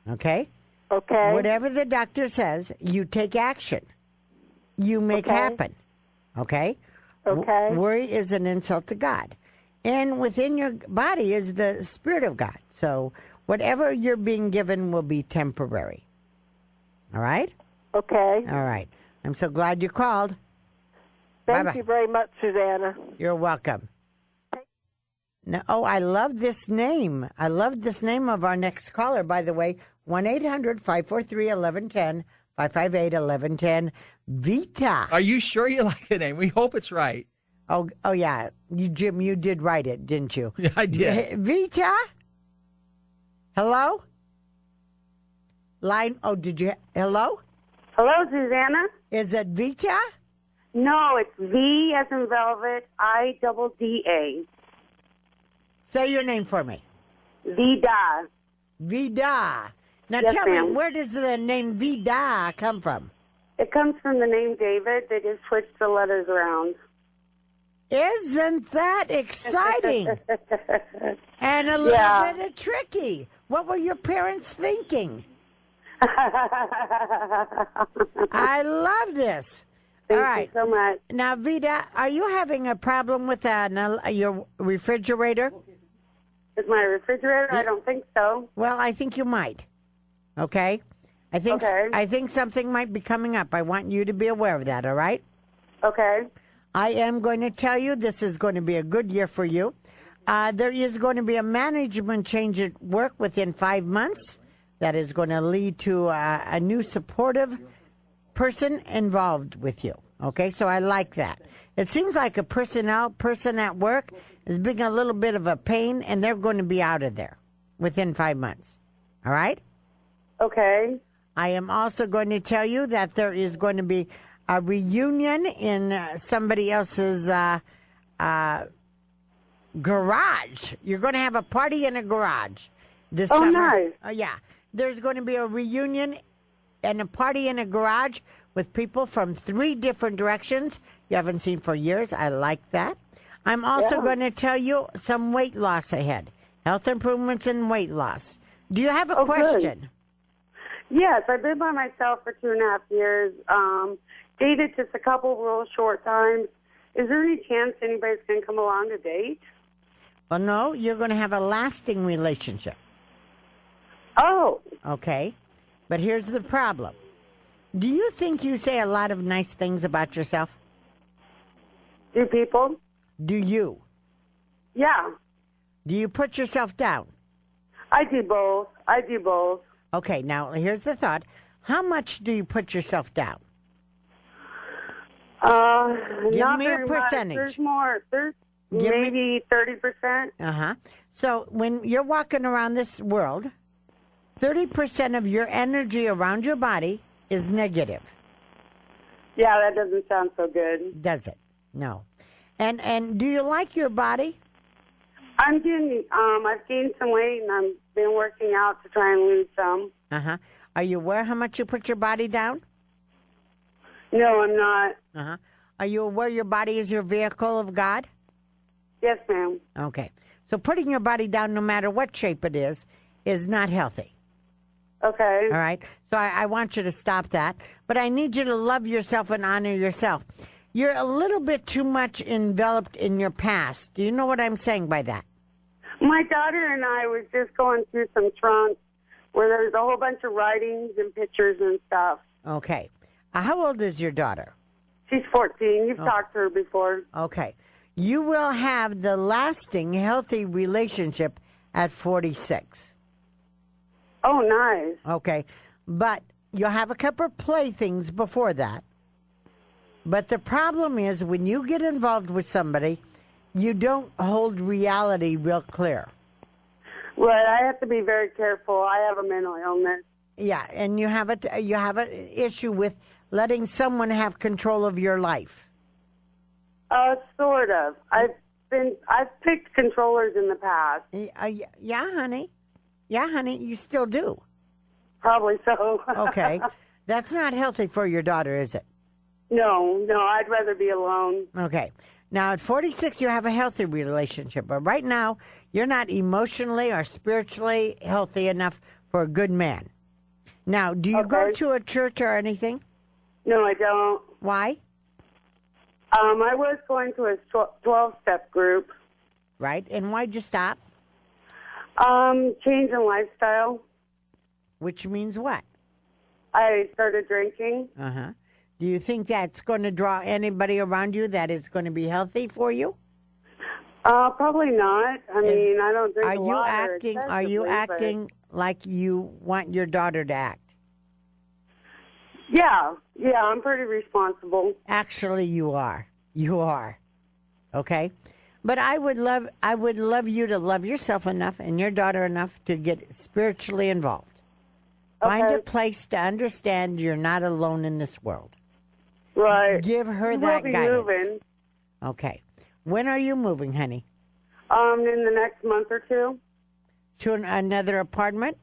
Okay? Okay. Whatever the doctor says, you take action. You make happen. Okay? Okay. Worry is an insult to God. And within your body is the Spirit of God. So whatever you're being given will be temporary. All right? Okay. All right. I'm so glad you called. Thank you very much, Susanna. You're welcome. Now, I love this name. I love this name of our next caller, by the way. 1-800-543-1110, 558-1110. Vita. Are you sure you like the name? We hope it's right. Oh yeah. Jim, you did write it, didn't you? Yeah, I did. Vita? Hello? Line, did you? Hello? Hello, Susanna? Is it Vita? No, it's V as in velvet, I-double-D-A. Say your name for me. Vida. Vida. Now Yes, tell ma'am. me, where does the name Vida come from? It comes from the name David. They just switched the letters around. Isn't that exciting? And a little bit tricky. What were your parents thinking? I love this. Thank All right. you so much. Now, Vida, are you having a problem with your refrigerator? Is my refrigerator? I don't think so. Well, I think you might. Okay? I think something might be coming up. I want you to be aware of that, all right? Okay. I am going to tell you this is going to be a good year for you. There is going to be a management change at work within 5 months that is going to lead to a new supportive person involved with you. Okay, so I like that. It seems like a person at work is being a little bit of a pain, and they're going to be out of there within 5 months. All right? Okay. I am also going to tell you that there is going to be a reunion in somebody else's garage. You're going to have a party in a garage this summer. Nice. Oh, yeah. There's going to be a reunion and a party in a garage with people from 3 different directions you haven't seen for years. I like that. I'm also going to tell you some weight loss ahead. Health improvements and weight loss. Do you have a question? Good. Yes, I've been by myself for 2.5 years. Dated just a couple real short times. Is there any chance anybody's going to come along to date? Well, no, you're going to have a lasting relationship. Oh. Okay. But here's the problem. Do you think you say a lot of nice things about yourself? Do people? Do you? Yeah. Do you put yourself down? I do both. Okay, now here's the thought. How much do you put yourself down? Give me a percentage. There's more. There's maybe 30%. Uh-huh. So when you're walking around this world, 30% of your energy around your body is negative. Yeah, that doesn't sound so good. Does it? No. And do you like your body? I've gained some weight, and I've been working out to try and lose some. Uh-huh. Are you aware how much you put your body down? No, I'm not. Uh-huh. Are you aware your body is your vehicle of God? Yes, ma'am. Okay. So putting your body down, no matter what shape it is not healthy. Okay. All right? So I want you to stop that. But I need you to love yourself and honor yourself. You're a little bit too much enveloped in your past. Do you know what I'm saying by that? My daughter and I was just going through some trunks where there's a whole bunch of writings and pictures and stuff. Okay. How old is your daughter? She's 14. You've talked to her before. Okay. You will have the lasting, healthy relationship at 46. Oh, nice. Okay. But you'll have a couple of playthings before that. But the problem is when you get involved with somebody, you don't hold reality real clear. Right. I have to be very careful. I have a mental illness. Yeah, and you have an issue with letting someone have control of your life. Sort of. I've picked controllers in the past. Yeah, honey. Yeah, honey, you still do. Probably so. Okay. That's not healthy for your daughter, is it? No, I'd rather be alone. Okay. Now, at 46, you have a healthy relationship, but right now, you're not emotionally or spiritually healthy enough for a good man. Now, do you go to a church or anything? No, I don't. Why? I was going to a 12-step group. Right, and why'd you stop? Change in lifestyle. Which means what? I started drinking. Uh-huh. Do you think that's going to draw anybody around you that is going to be healthy for you? Probably not. I mean, I don't drink a lot. Are you acting like you want your daughter to act? Yeah, I'm pretty responsible. Actually, you are. You are. Okay? But I would love you to love yourself enough and your daughter enough to get spiritually involved. Okay. Find a place to understand you're not alone in this world. Right. Give her that guidance. We'll be moving. Okay. When are you moving, honey? In the next month or two. To another apartment?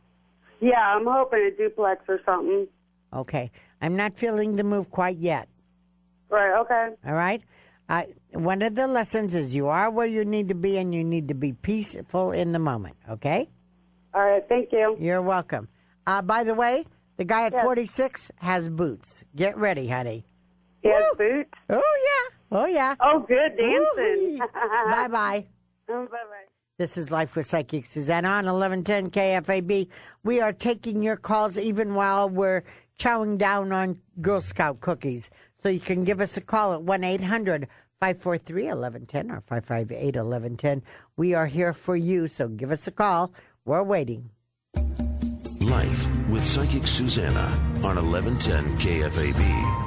Yeah, I'm hoping a duplex or something. Okay. I'm not feeling the move quite yet. Right, okay. All right? One of the lessons is you are where you need to be and you need to be peaceful in the moment, okay? All right, thank you. You're welcome. By the way, the guy at 46 has boots. Get ready, honey. He has boots? Oh, yeah. Oh, yeah. Oh, good dancing. Bye-bye. Bye-bye. This is Life with Psychic Suzanna on 1110 KFAB. We are taking your calls even while we're chowing down on Girl Scout cookies. So you can give us a call at 1-800-543-1110 or 558-1110. We are here for you, so give us a call. We're waiting. Life with Psychic Suzanna on 1110 KFAB.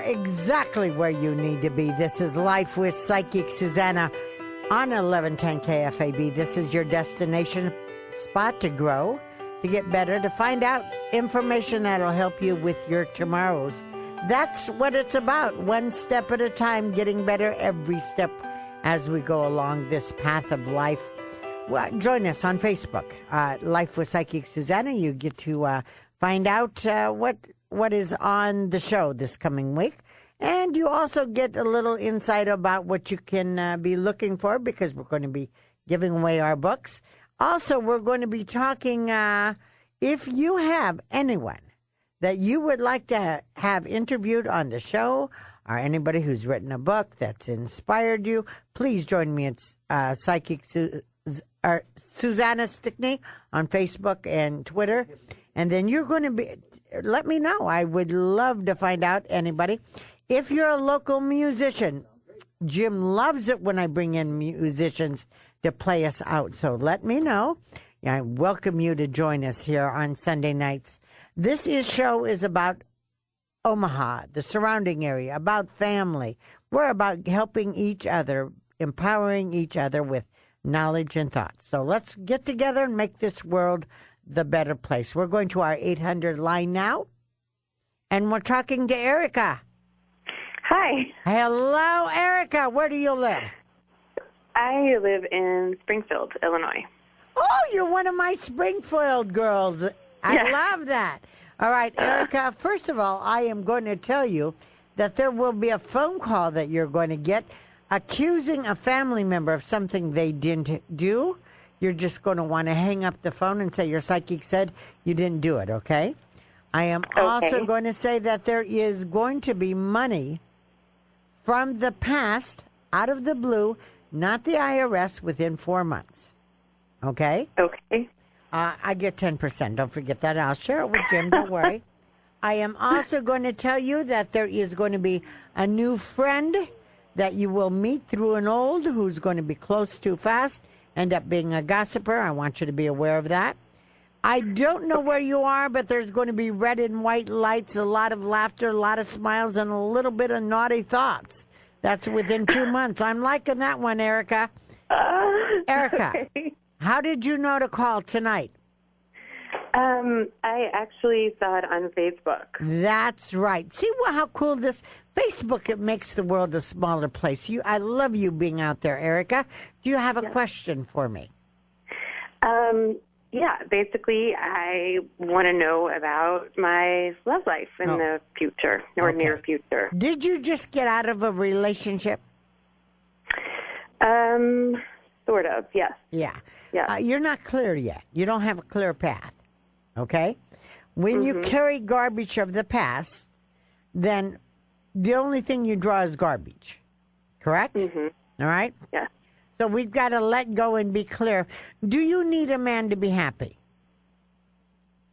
Exactly where you need to be. This is Life with Psychic Suzanna on 1110 KFAB. This is your destination spot to grow, to get better, to find out information that'll help you with your tomorrows. That's what it's about. One step at a time, getting better every step as we go along this path of life. Well, join us on Facebook, Life with Psychic Suzanna. You get to find out what is on the show this coming week. And you also get a little insight about what you can be looking for because we're going to be giving away our books. Also, we're going to be talking, if you have anyone that you would like to have interviewed on the show or anybody who's written a book that's inspired you, please join me at Psychic Suzanna Stickney on Facebook and Twitter. And then you're going to be, let me know. I would love to find out anybody. If you're a local musician, Jim loves it when I bring in musicians to play us out. So let me know. I welcome you to join us here on Sunday nights. This show is about Omaha, the surrounding area, about family. We're about helping each other, empowering each other with knowledge, and thoughts. So let's get together and make this world the better place. We're going to our 800 line now, and we're talking to Erica. Hi. Hello, Erica. Where do you live? I live in Springfield, Illinois. Oh, you're one of my Springfield girls. I love that. All right, Erica, first of all, I am going to tell you that there will be a phone call that you're going to get accusing a family member of something they didn't do. You're just going to want to hang up the phone and say your psychic said you didn't do it, okay? I am also going to say that there is going to be money from the past, out of the blue, not the IRS, within 4 months. Okay? Okay. I get 10%. Don't forget that. I'll share it with Jim. Don't worry. I am also going to tell you that there is going to be a new friend that you will meet through an old who's going to be close too fast, end up being a gossiper. I want you to be aware of that. I don't know where you are, but there's going to be red and white lights, a lot of laughter, a lot of smiles, and a little bit of naughty thoughts. That's within 2 months. I'm liking that one, Erica. Erica, how did you know to call tonight? I actually saw it on Facebook. That's right. See how cool this Facebook, it makes the world a smaller place. I love you being out there, Erica. Do you have a question for me? Yeah, basically, I want to know about my love life in the future, or near future. Did you just get out of a relationship? Sort of, yes. Yeah. You're not clear yet. You don't have a clear path, okay? When you carry garbage of the past, then the only thing you draw is garbage, correct? All right? Yeah. So we've got to let go and be clear. Do you need a man to be happy?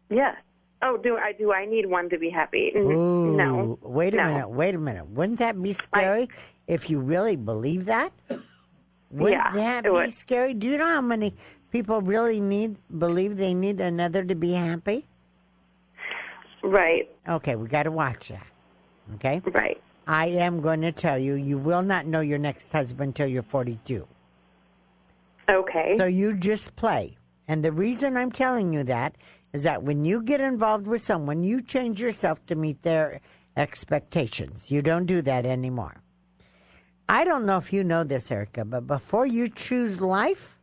Yes. Oh, do I need one to be happy? Ooh, no. Wait a minute. Wouldn't that be scary if you really believe that? Wouldn't that be scary? Do you know how many people really believe they need another to be happy? Right. Okay, we got to watch that. Okay? Right. I am going to tell you, you will not know your next husband until you're 42. Okay. So you just play. And the reason I'm telling you that is that when you get involved with someone, you change yourself to meet their expectations. You don't do that anymore. I don't know if you know this, Erica, but before you choose life,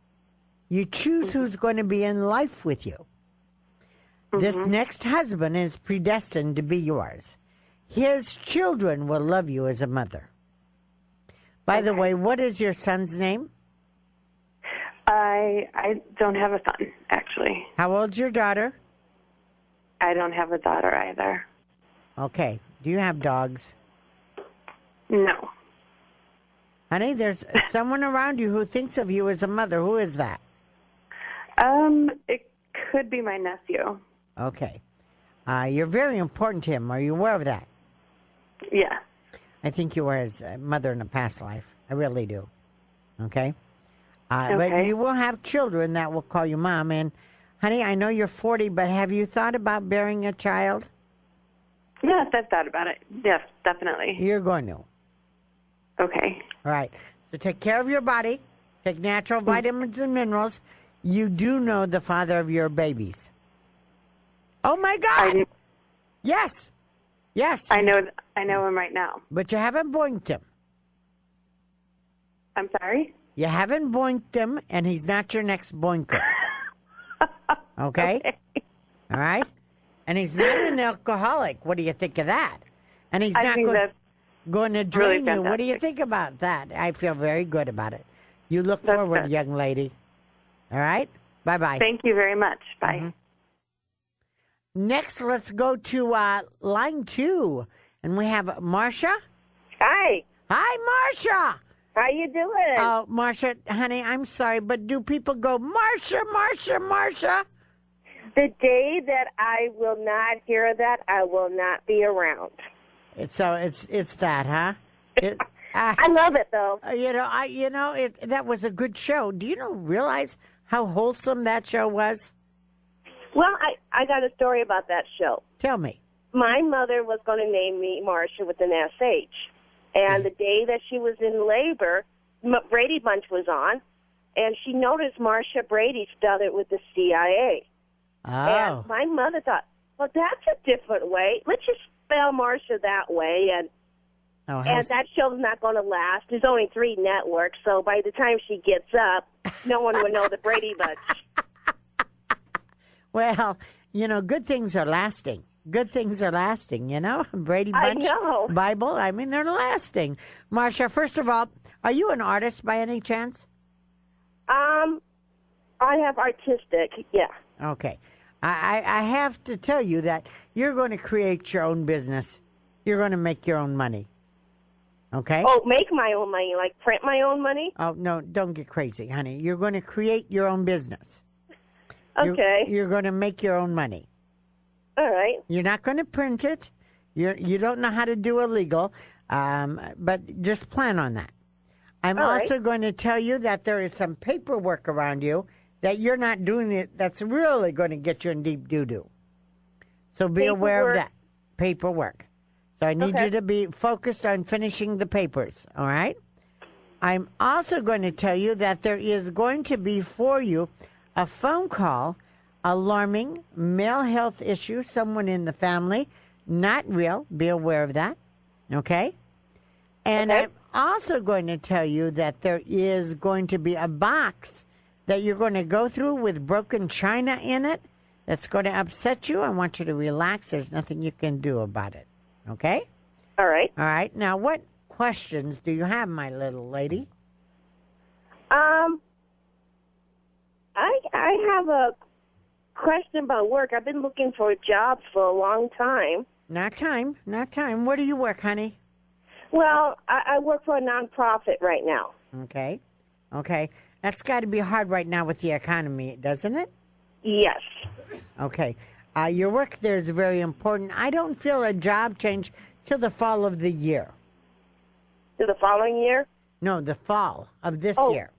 you choose who's going to be in life with you. This next husband is predestined to be yours. His children will love you as a mother. By the way, what is your son's name? I don't have a son, actually. How old's your daughter? I don't have a daughter either. Okay. Do you have dogs? No. Honey, there's someone around you who thinks of you as a mother. Who is that? It could be my nephew. Okay. You're very important to him. Are you aware of that? Yeah. I think you were his mother in a past life. I really do. Okay? But you will have children that will call you mom. And, honey, I know you're 40, but have you thought about bearing a child? Yes, I've thought about it. Yes, definitely. You're going to. Okay. All right. So take care of your body. Take natural vitamins and minerals. You do know the father of your babies. Oh, my God. Yes. Yes. I know him right now. But you haven't boinked him. I'm sorry? You haven't boinked him, and he's not your next boinker. Okay? All right? And he's not an alcoholic. What do you think of that? And he's not going to drain you. What do you think about that? I feel very good about it. You look forward, young lady. All right? Bye-bye. Thank you very much. Bye. Next, let's go to line 2. And we have Marcia. Hi. Hi, Marcia. How you doing? Oh, Marcia, honey, I'm sorry, but do people go, Marcia, Marcia, Marcia? The day that I will not hear that, I will not be around. It's that, huh? I love it though. That was a good show. Do you realize how wholesome that show was? Well, I got a story about that show. Tell me. My mother was going to name me Marcia with an SH. And the day that she was in labor, Brady Bunch was on, and she noticed Marsha Brady spelled it with the CIA. Oh. And my mother thought, well, that's a different way. Let's just spell Marsha that way, and that show's not going to last. There's only 3 networks, so by the time she gets up, no one will know the Brady Bunch. Well, good things are lasting. Good things are lasting, Brady Bunch, I know. Bible, they're lasting. Marsha, first of all, are you an artist by any chance? I have artistic, yeah. Okay. I have to tell you that you're going to create your own business. You're going to make your own money. Okay? Oh, make my own money, like print my own money? Oh, no, don't get crazy, honey. You're going to create your own business. Okay. You're going to make your own money. All right. You're not going to print it. You don't know how to do illegal, but just plan on that. I'm also going to tell you that there is some paperwork around you that you're not doing it that's really going to get you in deep doo-doo. So be aware of that. Paperwork. So I need you to be focused on finishing the papers, all right? I'm also going to tell you that there is going to be for you a phone call alarming male health issue, someone in the family, not real. Be aware of that, okay? And I'm also going to tell you that there is going to be a box that you're going to go through with broken china in it that's going to upset you. I want you to relax. There's nothing you can do about it, okay? All right. All right. Now, what questions do you have, my little lady? I have a question about work. I've been looking for a job for a long time. Not time. Where do you work, honey? Well, I work for a nonprofit right now. Okay. That's got to be hard right now with the economy, doesn't it? Yes. Okay. Your work there is very important. I don't feel a job change till the fall of the year. To the following year? No, the fall of this year.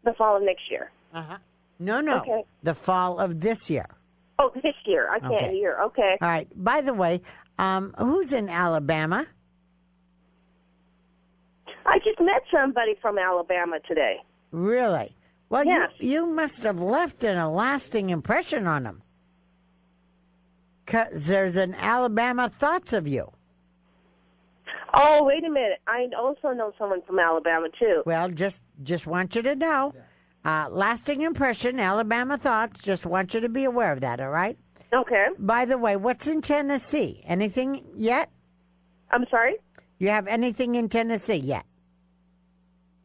The fall of next year. Uh-huh. No. Okay. The fall of this year. Oh, this year. I can't hear. Okay. All right. By the way, who's in Alabama? I just met somebody from Alabama today. Really? Well, yes. you must have left a lasting impression on them. Because there's an Alabama thoughts of you. Oh, wait a minute. I also know someone from Alabama, too. Well, just want you to know. Lasting impression, Alabama thoughts. Just want you to be aware of that, all right? Okay. By the way, what's in Tennessee? Anything yet? I'm sorry? You have anything in Tennessee yet?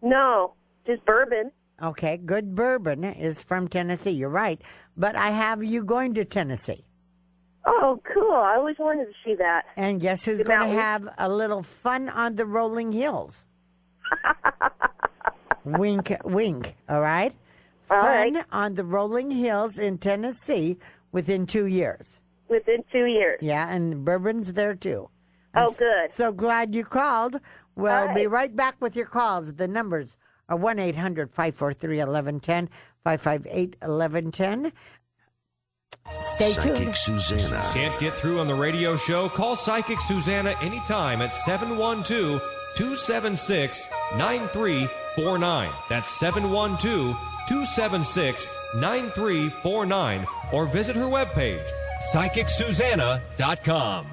No, just bourbon. Okay, good bourbon is from Tennessee. You're right. But I have you going to Tennessee. Oh, cool. I always wanted to see that. And guess who's going to have a little fun on the rolling hills? Wink, wink, all right? Fun on the rolling hills in Tennessee within 2 years. Within 2 years. Yeah, and bourbon's there, too. Oh, good. So glad you called. We'll be right back with your calls. The numbers are 1-800-543-1110, 558-1110. Stay tuned. Psychic Suzanna. Can't get through on the radio show? Call Psychic Suzanna anytime at 712-276-9349. That's 712-276-9349. Or visit her webpage, PsychicSusanna.com.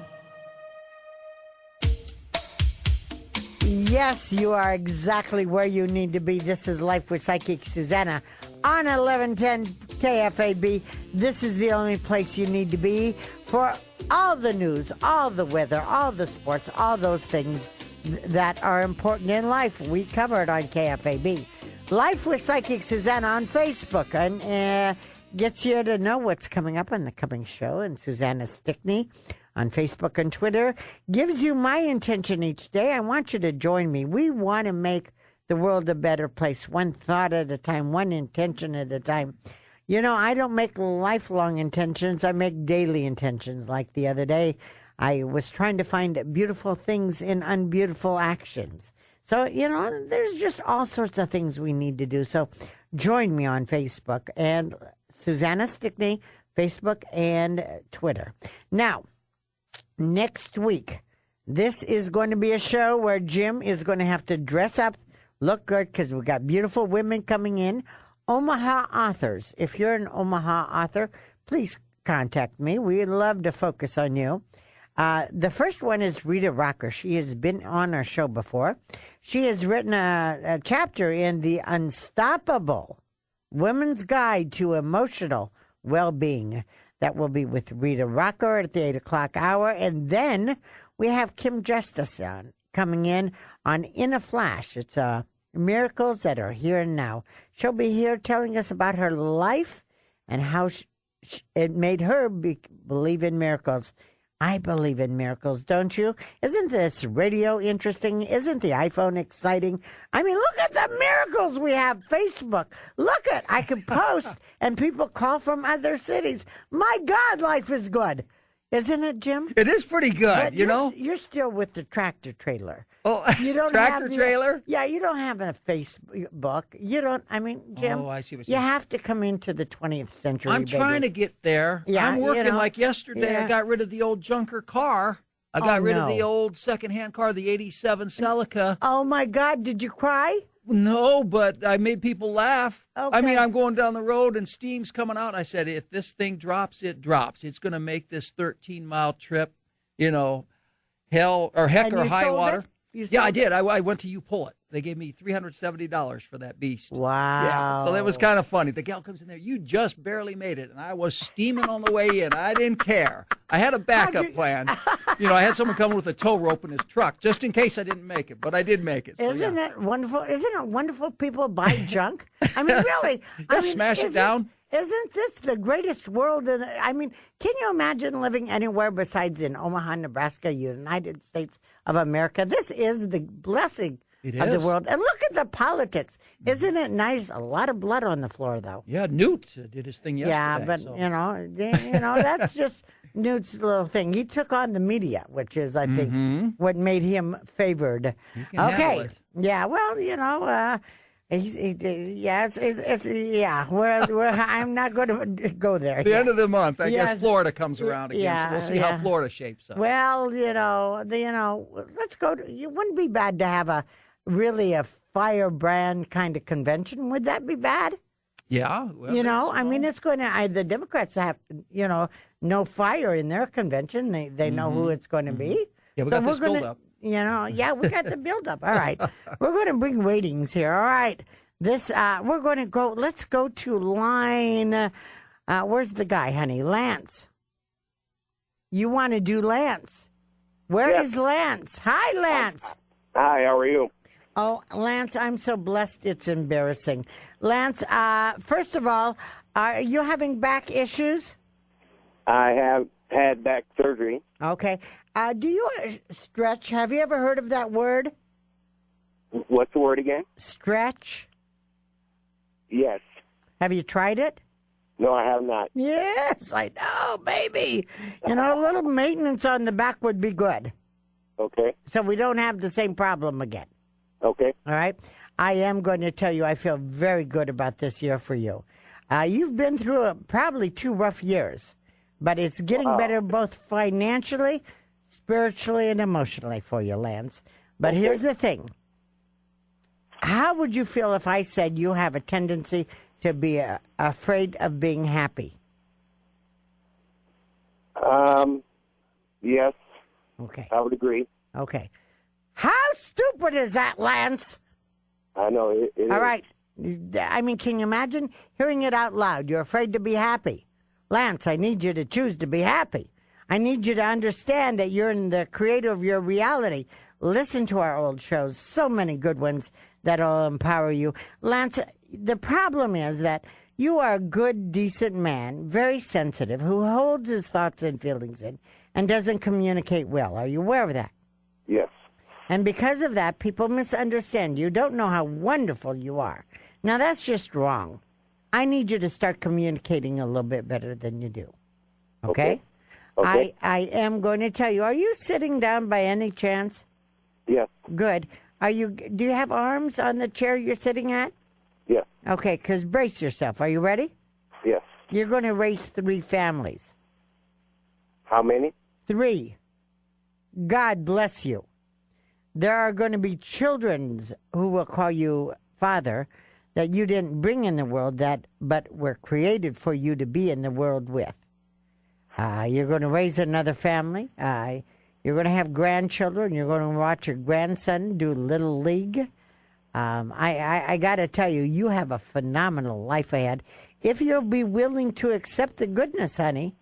Yes, you are exactly where you need to be. This is Life with Psychic Suzanna on 1110 KFAB. This is the only place you need to be for all the news, all the weather, all the sports, all those things that are important in life. We cover it on KFAB. Life with Psychic Suzanna on Facebook and gets you to know what's coming up on the coming show. And Suzanna Stickney on Facebook and Twitter gives you my intention each day. I want you to join me. We want to make the world a better place, one thought at a time, one intention at a time. You know, I don't make lifelong intentions. I make daily intentions. Like the other day, I was trying to find beautiful things in unbeautiful actions. So, you know, there's just all sorts of things we need to do. So join me on Facebook and Suzanna Stickney, Facebook and Twitter. Now, next week, this is going to be a show where Jim is going to have to dress up Look good because we got beautiful women coming in. Omaha authors. If you're an Omaha author, please contact me. We'd love to focus on you. The first one is Rita Rocker. She has been on our show before. She has written a chapter in The Unstoppable Women's Guide to Emotional Well-Being. That will be with Rita Rocker at the 8 o'clock hour. And then we have Kim Justice coming in on In a Flash. It's miracles that are here and now. She'll be here telling us about her life and how it made her believe in miracles. I believe in miracles, don't you? Isn't this radio interesting? Isn't the iPhone exciting? I mean, look at the miracles we have. Facebook. Look at, I can post and people call from other cities. My God, life is good. Isn't it, Jim? It is pretty good, but you're still with the tractor trailer. Oh, you don't tractor have trailer? Yeah, you don't have a Facebook. You don't, I mean, Jim, I see what you have to come into the 20th century, I'm trying to get there. Yeah, I'm working like yesterday. I got rid of the old junker car. I got rid of the old secondhand car, the 87 Celica. Oh, my God. Did you cry? No, but I made people laugh. Okay. I mean, I'm going down the road and steam's coming out. I said, if this thing drops, it drops. It's going to make this 13-mile trip, hell or heck or high water. Yeah, I did. I went to Pull It. They gave me $370 for that beast. Wow. Yeah, so that was kind of funny. The gal comes in there, you just barely made it. And I was steaming on the way in. I didn't care. I had a backup plan. I had someone come with a tow rope in his truck just in case I didn't make it. But I did make it. So, Isn't it wonderful? Isn't it wonderful people buy junk? I mean, really. Smash it down. Isn't this the greatest world? I mean, can you imagine living anywhere besides in Omaha, Nebraska, United States of America? This is the blessing of the world. And look at the politics. Isn't it nice? A lot of blood on the floor, though. Yeah, Newt did his thing yesterday. Yeah, but that's just Newt's little thing. He took on the media, which is, I think, what made him favored. He can handle it. Yeah, well, I'm not going to go there. The end of the month, I guess Florida comes around again, so we'll see how Florida shapes up. Well, let's go. It wouldn't be bad to have a firebrand kind of convention. Would that be bad? Yeah. Well, I mean, it's going to, the Democrats have, no fire in their convention. They know who it's going to be. Yeah, we got this build up. We got the build up. All right. We're going to bring ratings here. All right. We're going to go, let's go to line, where's the guy, honey? Lance. You want to do Lance? Where is Lance? Hi, Lance. Hi, how are you? Oh, Lance, I'm so blessed it's embarrassing. Lance, first of all, are you having back issues? I have had back surgery. Okay. Do you stretch? Have you ever heard of that word? What's the word again? Stretch. Yes. Have you tried it? No, I have not. Yes, I know, baby. A little maintenance on the back would be good. Okay. So we don't have the same problem again. Okay. All right. I am going to tell you I feel very good about this year for you. You've been through probably 2 rough years, but it's getting better both financially, spiritually, and emotionally for you, Lance. But here's the thing. How would you feel if I said you have a tendency to be afraid of being happy? Yes. Okay. I would agree. Okay. How stupid is that, Lance? I know. It All is. right. I mean, can you imagine hearing it out loud? You're afraid to be happy. Lance, I need you to choose to be happy. I need you to understand that you're the creator of your reality. Listen to our old shows. So many good ones that'll empower you. Lance, the problem is that you are a good, decent man, very sensitive, who holds his thoughts and feelings in and doesn't communicate well. Are you aware of that? Yes. And because of that, people misunderstand you, don't know how wonderful you are. Now, that's just wrong. I need you to start communicating a little bit better than you do. Okay? Okay. I am going to tell you, are you sitting down by any chance? Yes. Good. Do you have arms on the chair you're sitting at? Yes. Okay, because brace yourself. Are you ready? Yes. You're going to raise 3 families. How many? 3. God bless you. There are going to be children who will call you father that you didn't bring in the world, but were created for you to be in the world with. You're going to raise another family. You're going to have grandchildren. You're going to watch your grandson do Little League. I got to tell you, you have a phenomenal life ahead. If you'll be willing to accept the goodness, honey.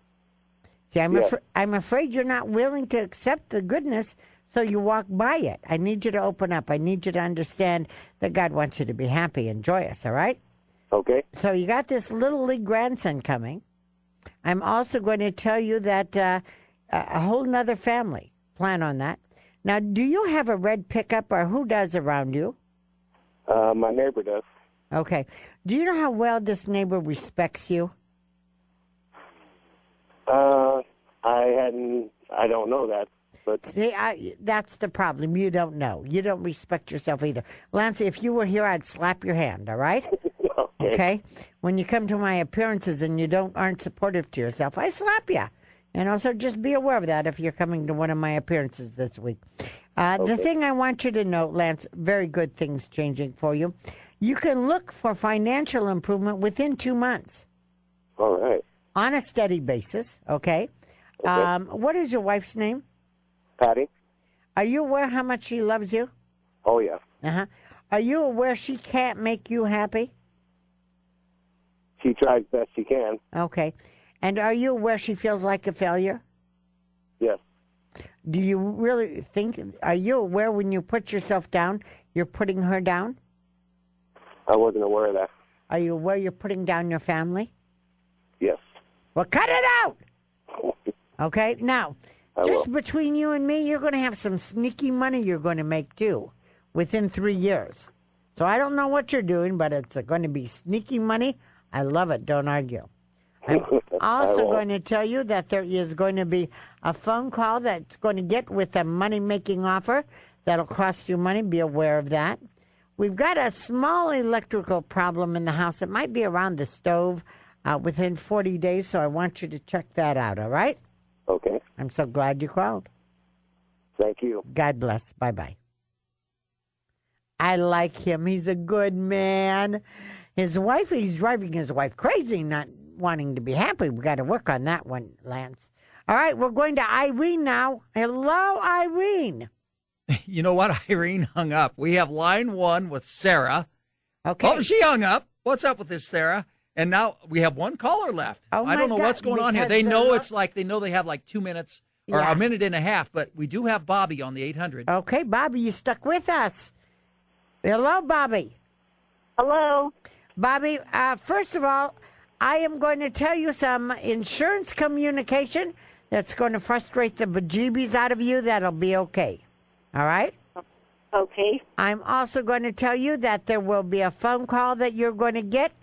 See, I'm afraid you're not willing to accept the goodness, so you walk by it. I need you to open up. I need you to understand that God wants you to be happy and joyous, all right? Okay. So you got this Little League grandson coming. I'm also going to tell you that a whole nother family. Plan on that. Now, do you have a red pickup, or who does around you? My neighbor does. Okay. Do you know how well this neighbor respects you? I don't know that. But see, that's the problem. You don't know. You don't respect yourself either. Lance, if you were here, I'd slap your hand, all right? Okay? When you come to my appearances and you aren't supportive to yourself, I slap you. So just be aware of that if you're coming to one of my appearances this week. The thing I want you to know, Lance, very good things changing for you. You can look for financial improvement within 2 months. All right. On a steady basis, okay? What is your wife's name? Patty. Are you aware how much she loves you? Oh, yeah. Uh-huh. Are you aware she can't make you happy? She tries best she can. Okay. And are you aware she feels like a failure? Yes. Do you really are you aware when you put yourself down, you're putting her down? I wasn't aware of that. Are you aware you're putting down your family? Yes. Well, cut it out! Okay? Now, just between you and me, you're going to have some sneaky money you're going to make, too, within 3 years. So I don't know what you're doing, but it's going to be sneaky money. I love it. Don't argue. I'm also going to tell you that there is going to be a phone call that's going to get with a money-making offer that'll cost you money. Be aware of that. We've got a small electrical problem in the house. It might be around the stove within 40 days, so I want you to check that out, all right? Okay. I'm so glad you called. Thank you. God bless. Bye-bye. I like him. He's a good man. He's driving his wife crazy, not wanting to be happy. We got to work on that one, Lance. All right, we're going to Irene now. Hello, Irene. You know what? Irene hung up. We have line one with Sarah. Okay. Oh, she hung up. What's up with this, Sarah? And now we have one caller left. Oh, I don't know what's going on here. They know they have like 2 minutes or a minute and a half, but we do have Bobby on the 800. Okay, Bobby, you stuck with us. Hello, Bobby. Hello. Bobby, first of all, I am going to tell you some insurance communication that's going to frustrate the bejeebies out of you. That'll be okay. All right? Okay. I'm also going to tell you that there will be a phone call that you're going to get.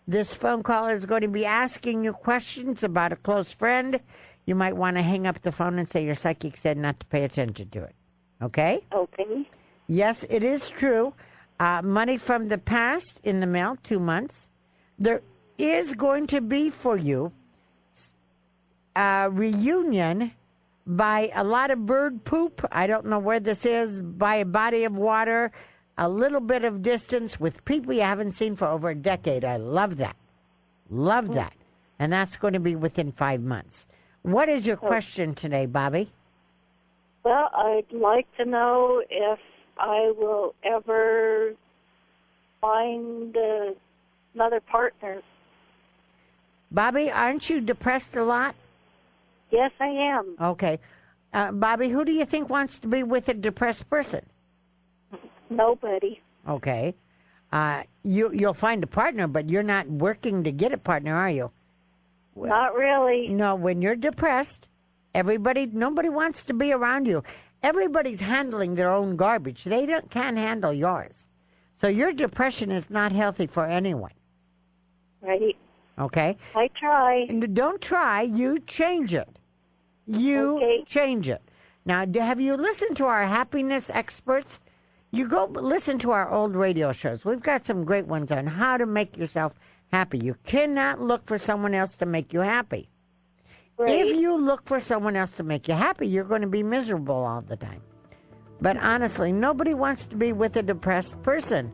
This phone call is going to be asking you questions about a close friend. You might want to hang up the phone and say your psychic said not to pay attention to it. Okay? Okay. Yes, it is true. Money from the past in the mail, 2 months. There is going to be for you a reunion by a lot of bird poop. I don't know where this is, by a body of water, a little bit of distance with people you haven't seen for over a decade. I love that. Love that. And that's going to be within 5 months. What is your question today, Bobby? Well, I'd like to know if I will ever find another partner. Bobby, aren't you depressed a lot? Yes, I am. Okay. Bobby, who do you think wants to be with a depressed person? Nobody. Okay. You'll find a partner, but you're not working to get a partner, are you? Well, not really. No, when you're depressed, nobody wants to be around you. Everybody's handling their own garbage. They can't handle yours. So your depression is not healthy for anyone. Right. Okay? I try. Don't try. You change it. You change it. Now, have you listened to our happiness experts? You go listen to our old radio shows. We've got some great ones on how to make yourself happy. You cannot look for someone else to make you happy. Right. If you look for someone else to make you happy, you're going to be miserable all the time. But honestly, nobody wants to be with a depressed person.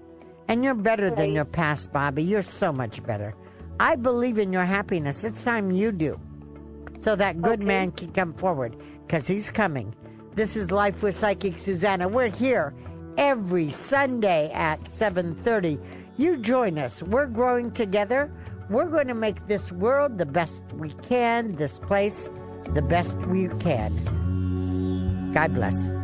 And you're better than your past, Bobby. You're so much better. I believe in your happiness. It's time you do. So that good man can come forward, because he's coming. This is Life with Psychic Suzanna. We're here every Sunday at 7:30. You join us. We're growing together. We're going to make this world the best we can, this place the best we can. God bless.